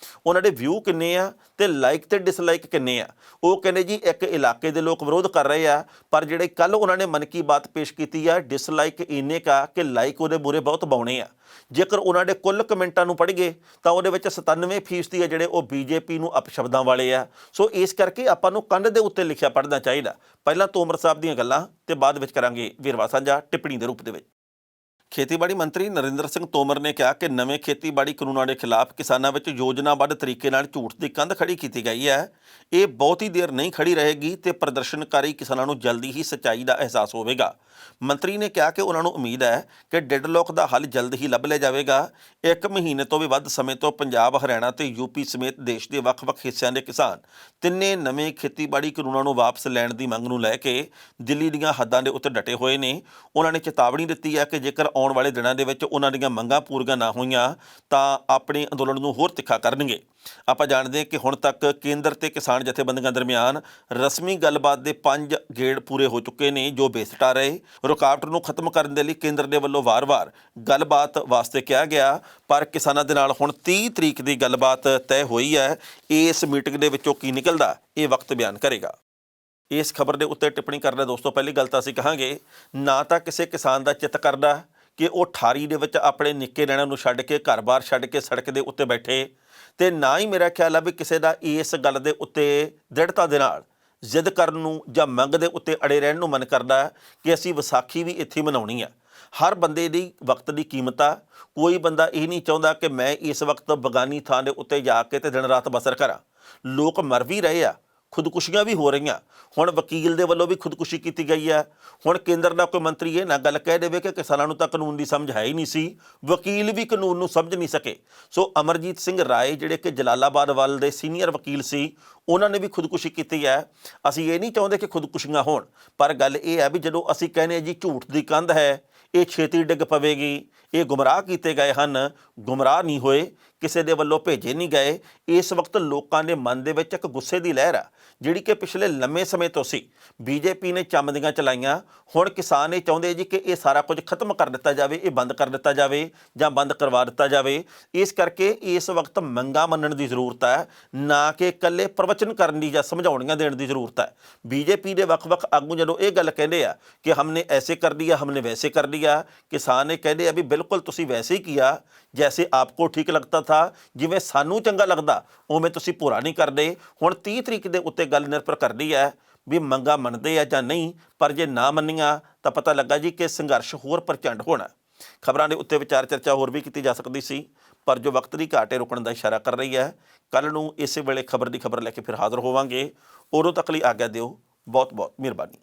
ਉਹਨਾਂ ਦੇ ਵਿਊ ਕਿੰਨੇ ਆ ਤੇ ਲਾਈਕ ਤੇ ਡਿਸਲਾਈਕ ਕਿੰਨੇ ਆ। ਉਹ ਕਹਿੰਦੇ ਜੀ ਇੱਕ ਇਲਾਕੇ ਦੇ ਲੋਕ ਵਿਰੋਧ ਕਰ ਰਹੇ ਆ, ਪਰ ਜਿਹੜੇ ਕੱਲ ਉਹਨਾਂ ਨੇ ਮਨ ਕੀ ਬਾਤ ਪੇਸ਼ ਕੀਤੀ ਆ ਡਿਸਲਾਈਕ ਇੰਨੇ ਕਾ ਕਿ ਲਾਈਕ ਉਹਦੇ ਬੁਰੇ ਬਹੁਤ ਬਾਉਣੇ ਆ। ਜੇਕਰ ਉਹਨਾਂ ਦੇ ਕੁੱਲ ਕਮੈਂਟਾਂ ਨੂੰ ਪੜ੍ਹ ਗਏ ਤਾਂ ਉਹਦੇ ਵਿੱਚ 97% ਆ ਜਿਹੜੇ ਉਹ ਬੀਜੇਪੀ ਨੂੰ ਅਪਸ਼ਬਦਾਂ ਵਾਲੇ ਆ। ਸੋ ਇਸ ਕਰਕੇ ਆਪਾਂ ਨੂੰ ਕੰਧ ਦੇ ਉੱਤੇ ਲਿਖਿਆ ਪੜ੍ਹਨਾ ਚਾਹੀਦਾ। ਪਹਿਲਾਂ ਤੋਮਰ ਸਾਹਿਬ ਦੀਆਂ ਗੱਲਾਂ ਤੇ ਬਾਅਦ ਵਿੱਚ ਕਰਾਂਗੇ ਵੇਰਵਾ ਸਾਂਝਾ ਟਿੱਪਣੀ ਦੇ ਰੂਪ ਦੇ ਵਿੱਚ। ਖੇਤੀਬਾੜੀ ਮੰਤਰੀ ਨਰਿੰਦਰ ਸਿੰਘ ਤੋਮਰ ਨੇ ਕਿਹਾ ਕਿ ਨਵੇਂ ਖੇਤੀਬਾੜੀ ਕਾਨੂੰਨਾਂ ਦੇ ਖਿਲਾਫ ਕਿਸਾਨਾਂ ਵਿੱਚ ਯੋਜਨਾਬੱਧ ਤਰੀਕੇ ਨਾਲ ਝੂਠ ਦੀ ਕੰਧ ਖੜੀ ਕੀਤੀ ਗਈ ਹੈ। ਇਹ ਬਹੁਤੀ ਦੇਰ ਨਹੀਂ ਖੜੀ ਰਹੇਗੀ ਤੇ ਪ੍ਰਦਰਸ਼ਨਕਾਰੀ ਕਿਸਾਨਾਂ ਨੂੰ ਜਲਦੀ ਹੀ ਸੱਚਾਈ ਦਾ ਅਹਿਸਾਸ ਹੋਵੇਗਾ। ਮੰਤਰੀ ਨੇ ਕਿਹਾ ਕਿ ਉਹਨਾਂ ਨੂੰ ਉਮੀਦ ਹੈ ਕਿ ਡੈਡਲੋਕ ਦਾ ਹੱਲ ਜਲਦ ਹੀ ਲੱਭ ਲਿਆ ਜਾਵੇਗਾ। 1 ਮਹੀਨੇ ਤੋਂ ਵੀ ਵੱਧ ਸਮੇਂ ਤੋਂ ਪੰਜਾਬ, ਹਰਿਆਣਾ ਤੇ ਯੂਪੀ ਸਮੇਤ ਦੇਸ਼ ਦੇ ਵੱਖ-ਵੱਖ ਹਿੱਸਿਆਂ ਦੇ ਕਿਸਾਨ ਤਿੰਨੇ ਨਵੇਂ ਖੇਤੀਬਾੜੀ ਕਾਨੂੰਨਾਂ ਨੂੰ ਵਾਪਸ ਲੈਣ ਦੀ ਮੰਗ ਨੂੰ ਲੈ ਕੇ ਦਿੱਲੀ ਦੀਆਂ ਹੱਦਾਂ ਦੇ ਉੱਤੇ ਡਟੇ ਹੋਏ ਨੇ। ਉਹਨਾਂ ਨੇ ਚੇਤਾਵਨੀ ਦਿੱਤੀ ਹੈ ਕਿ ਜੇਕਰ ਆਉਣ ਵਾਲੇ ਦਿਨਾਂ ਦੇ ਵਿੱਚ ਉਹਨਾਂ ਦੀਆਂ ਮੰਗਾਂ ਪੂਰੀਆਂ ਨਾ ਹੋਈਆਂ ਤਾਂ ਆਪਣੇ ਅੰਦੋਲਨ ਨੂੰ ਹੋਰ ਤਿੱਖਾ ਕਰਨਗੇ। ਆਪਾਂ ਜਾਣਦੇ ਹਾਂ ਕਿ ਹੁਣ ਤੱਕ ਕੇਂਦਰ ਤੇ ਕਿਸਾਨ ਜਥੇਬੰਦੀਆਂ ਦਰਮਿਆਨ ਰਸਮੀ ਗੱਲਬਾਤ ਦੇ 5 ਗੇੜ ਪੂਰੇ ਹੋ ਚੁੱਕੇ ਨੇ ਜੋ ਬੇਸਟਾ ਰਹੇ। ਰੁਕਾਵਟ ਨੂੰ ਖਤਮ ਕਰਨ ਦੇ ਲਈ ਕੇਂਦਰ ਦੇ ਵੱਲੋਂ ਵਾਰ-ਵਾਰ ਗੱਲਬਾਤ ਵਾਸਤੇ ਕਿਹਾ ਗਿਆ, ਪਰ ਕਿਸਾਨਾਂ ਦੇ ਨਾਲ ਹੁਣ 30 ਤਰੀਕ ਦੀ ਗੱਲਬਾਤ ਤੈਅ ਹੋਈ ਹੈ। ਇਸ ਮੀਟਿੰਗ ਦੇ ਵਿੱਚੋਂ ਕੀ ਨਿਕਲਦਾ ਇਹ ਵਕਤ ਬਿਆਨ ਕਰੇਗਾ। ਇਸ ਖਬਰ ਦੇ ਉੱਤੇ ਟਿੱਪਣੀ ਕਰਨਾ ਦੋਸਤੋ, ਪਹਿਲੀ ਗੱਲ ਤਾਂ ਅਸੀਂ ਕਹਾਂਗੇ ਨਾ ਤਾਂ ਕਿਸੇ ਕਿਸਾਨ ਦਾ ਚਿੱਤ ਕਰਦਾ ਕਿ ਉਹ ਠਾਰੀ ਦੇ ਵਿੱਚ ਆਪਣੇ ਨਿੱਕੇ ਨਿਆਣਿਆਂ ਨੂੰ ਛੱਡ ਕੇ ਘਰ-ਬਾਰ ਛੱਡ ਕੇ ਸੜਕ ਦੇ ਉੱਤੇ ਬੈਠੇ, ਤੇ ਨਾ ਹੀ ਮੇਰਾ ਖਿਆਲ ਆ ਵੀ ਕਿਸੇ ਦਾ ਇਸ ਗੱਲ ਦੇ ਉੱਤੇ ਦ੍ਰਿੜਤਾ ਦੇ ਨਾਲ ਜ਼ਿੱਦ ਕਰਨ ਨੂੰ ਜਾਂ ਮੰਗ ਦੇ ਉੱਤੇ ਅੜੇ ਰਹਿਣ ਨੂੰ ਮਨ ਕਰਦਾ ਕਿ ਅਸੀਂ ਵਿਸਾਖੀ ਵੀ ਇੱਥੇ ਮਨਾਉਣੀ ਆ। ਹਰ ਬੰਦੇ ਦੀ ਵਕਤ ਦੀ ਕੀਮਤ ਆ। ਕੋਈ ਬੰਦਾ ਇਹ ਨਹੀਂ ਚਾਹੁੰਦਾ ਕਿ ਮੈਂ ਇਸ ਵਕਤ ਬਗਾਨੀ ਥਾਂ ਦੇ ਉੱਤੇ ਜਾ ਕੇ ਤੇ ਦਿਨ ਰਾਤ ਬਸਰ ਕਰਾਂ। ਲੋਕ ਮਰ ਵੀ ਰਹੇ ਆ, ਖੁਦਕੁਸ਼ੀਆਂ ਵੀ ਹੋ ਰਹੀਆਂ। ਹੁਣ ਵਕੀਲ ਦੇ ਵੱਲੋਂ ਵੀ ਖੁਦਕੁਸ਼ੀ ਕੀਤੀ ਗਈ ਹੈ। ਹੁਣ ਕੇਂਦਰ ਦਾ ਕੋਈ ਮੰਤਰੀ ਇਹ ਨਾ ਗੱਲ ਕਹਿ ਦੇਵੇ ਕਿ ਕਿਸਾਨਾਂ ਨੂੰ ਤਾਂ ਕਾਨੂੰਨ ਦੀ ਸਮਝ ਹੈ ਹੀ ਨਹੀਂ ਸੀ, ਵਕੀਲ ਵੀ ਕਾਨੂੰਨ ਨੂੰ ਸਮਝ ਨਹੀਂ ਸਕੇ। ਸੋ ਅਮਰਜੀਤ ਸਿੰਘ ਰਾਏ ਜਿਹੜੇ ਕਿ ਜਲਾਲਾਬਾਦ ਵੱਲ ਦੇ ਸੀਨੀਅਰ ਵਕੀਲ ਸੀ, ਉਹਨਾਂ ਨੇ ਵੀ ਖੁਦਕੁਸ਼ੀ ਕੀਤੀ ਹੈ। ਅਸੀਂ ਇਹ ਨਹੀਂ ਚਾਹੁੰਦੇ ਕਿ ਖੁਦਕੁਸ਼ੀਆਂ ਹੋਣ, ਪਰ ਗੱਲ ਇਹ ਹੈ ਵੀ ਜਦੋਂ ਅਸੀਂ ਕਹਿੰਦੇ ਹਾਂ ਜੀ ਝੂਠ ਦੀ ਕੰਧ ਹੈ, ਇਹ ਛੇਤੀ ਡਿੱਗ ਪਵੇਗੀ, ਇਹ ਗੁੰਮਰਾਹ ਕੀਤੇ ਗਏ ਹਨ, ਗੁੰਮਰਾਹ ਨਹੀਂ ਹੋਏ, ਕਿਸੇ ਦੇ ਵੱਲੋਂ ਭੇਜੇ ਨਹੀਂ ਗਏ। ਇਸ ਵਕਤ ਲੋਕਾਂ ਦੇ ਮਨ ਦੇ ਵਿੱਚ ਇੱਕ ਗੁੱਸੇ ਦੀ ਲਹਿਰ ਆ ਜਿਹੜੀ ਕਿ ਪਿਛਲੇ ਲੰਮੇ ਸਮੇਂ ਤੋਂ ਸੀ। ਬੀਜੇਪੀ ਨੇ ਚੰਮਦੀਆਂ ਚਲਾਈਆਂ, ਹੁਣ ਕਿਸਾਨ ਇਹ ਚਾਹੁੰਦੇ ਜੀ ਕਿ ਇਹ ਸਾਰਾ ਕੁਝ ਖਤਮ ਕਰ ਦਿੱਤਾ ਜਾਵੇ, ਇਹ ਬੰਦ ਕਰ ਦਿੱਤਾ ਜਾਵੇ ਜਾਂ ਬੰਦ ਕਰਵਾ ਦਿੱਤਾ ਜਾਵੇ। ਇਸ ਕਰਕੇ ਇਸ ਵਕਤ ਮੰਗਾਂ ਮੰਨਣ ਦੀ ਜ਼ਰੂਰਤ ਹੈ, ਨਾ ਕਿ ਇਕੱਲੇ ਪ੍ਰਵਚਨ ਕਰਨ ਦੀ ਜਾਂ ਸਮਝਾਉਣੀਆਂ ਦੇਣ ਦੀ ਜ਼ਰੂਰਤ ਹੈ। ਬੀਜੇਪੀ ਦੇ ਵੱਖ-ਵੱਖ ਆਗੂ ਜਦੋਂ ਇਹ ਗੱਲ ਕਹਿੰਦੇ ਆ ਕਿ ਹਮਨੇ ਐਸੇ ਕਰ ਦਿਆ, ਹਮਨੇ ਵੈਸੇ ਕਰ ਦਿਆ, ਕਿਸਾਨ ਇਹ ਕਹਿੰਦੇ ਆ ਵੀ ਬਿਲਕੁਲ ਤੁਸੀਂ ਵੈਸੇ ਹੀ ਕੀਆ ਜੈਸੇ ਆਪਕੋ ਠੀਕ ਲੱਗਦਾ ਥਾ, ਜਿਵੇਂ ਸਾਨੂੰ ਚੰਗਾ ਲੱਗਦਾ ਉਵੇਂ ਤੁਸੀਂ ਪੂਰਾ ਨਹੀਂ ਕਰਦੇ। ਹੁਣ 30 ਤਰੀਕ ਦੇ ਉੱਤੇ ਗੱਲ ਨਿਰਭਰ ਕਰਦੀ ਹੈ ਵੀ ਮੰਗਾਂ ਮੰਨਦੇ ਆ ਜਾਂ ਨਹੀਂ, ਪਰ ਜੇ ਨਾ ਮੰਨੀਆਂ ਤਾਂ ਪਤਾ ਲੱਗਾ ਜੀ ਕਿ ਸੰਘਰਸ਼ ਹੋਰ ਪ੍ਰਚੰਡ ਹੋਣਾ। ਖਬਰਾਂ ਦੇ ਉੱਤੇ ਵਿਚਾਰ ਚਰਚਾ ਹੋਰ ਵੀ ਕੀਤੀ ਜਾ ਸਕਦੀ ਸੀ, ਪਰ ਜੋ ਵਕਤ ਦੀ ਘਾਟ ਹੈ ਰੁਕਣ ਦਾ ਇਸ਼ਾਰਾ ਕਰ ਰਹੀ ਹੈ। ਕੱਲ੍ਹ ਨੂੰ ਇਸੇ ਵੇਲੇ ਖਬਰ ਦੀ ਖਬਰ ਲੈ ਕੇ ਫਿਰ ਹਾਜ਼ਰ ਹੋਵਾਂਗੇ। ਉਦੋਂ ਤੱਕ ਲਈ ਆਗਿਆ ਦਿਓ। ਬਹੁਤ ਬਹੁਤ ਮਿਹਰਬਾਨੀ।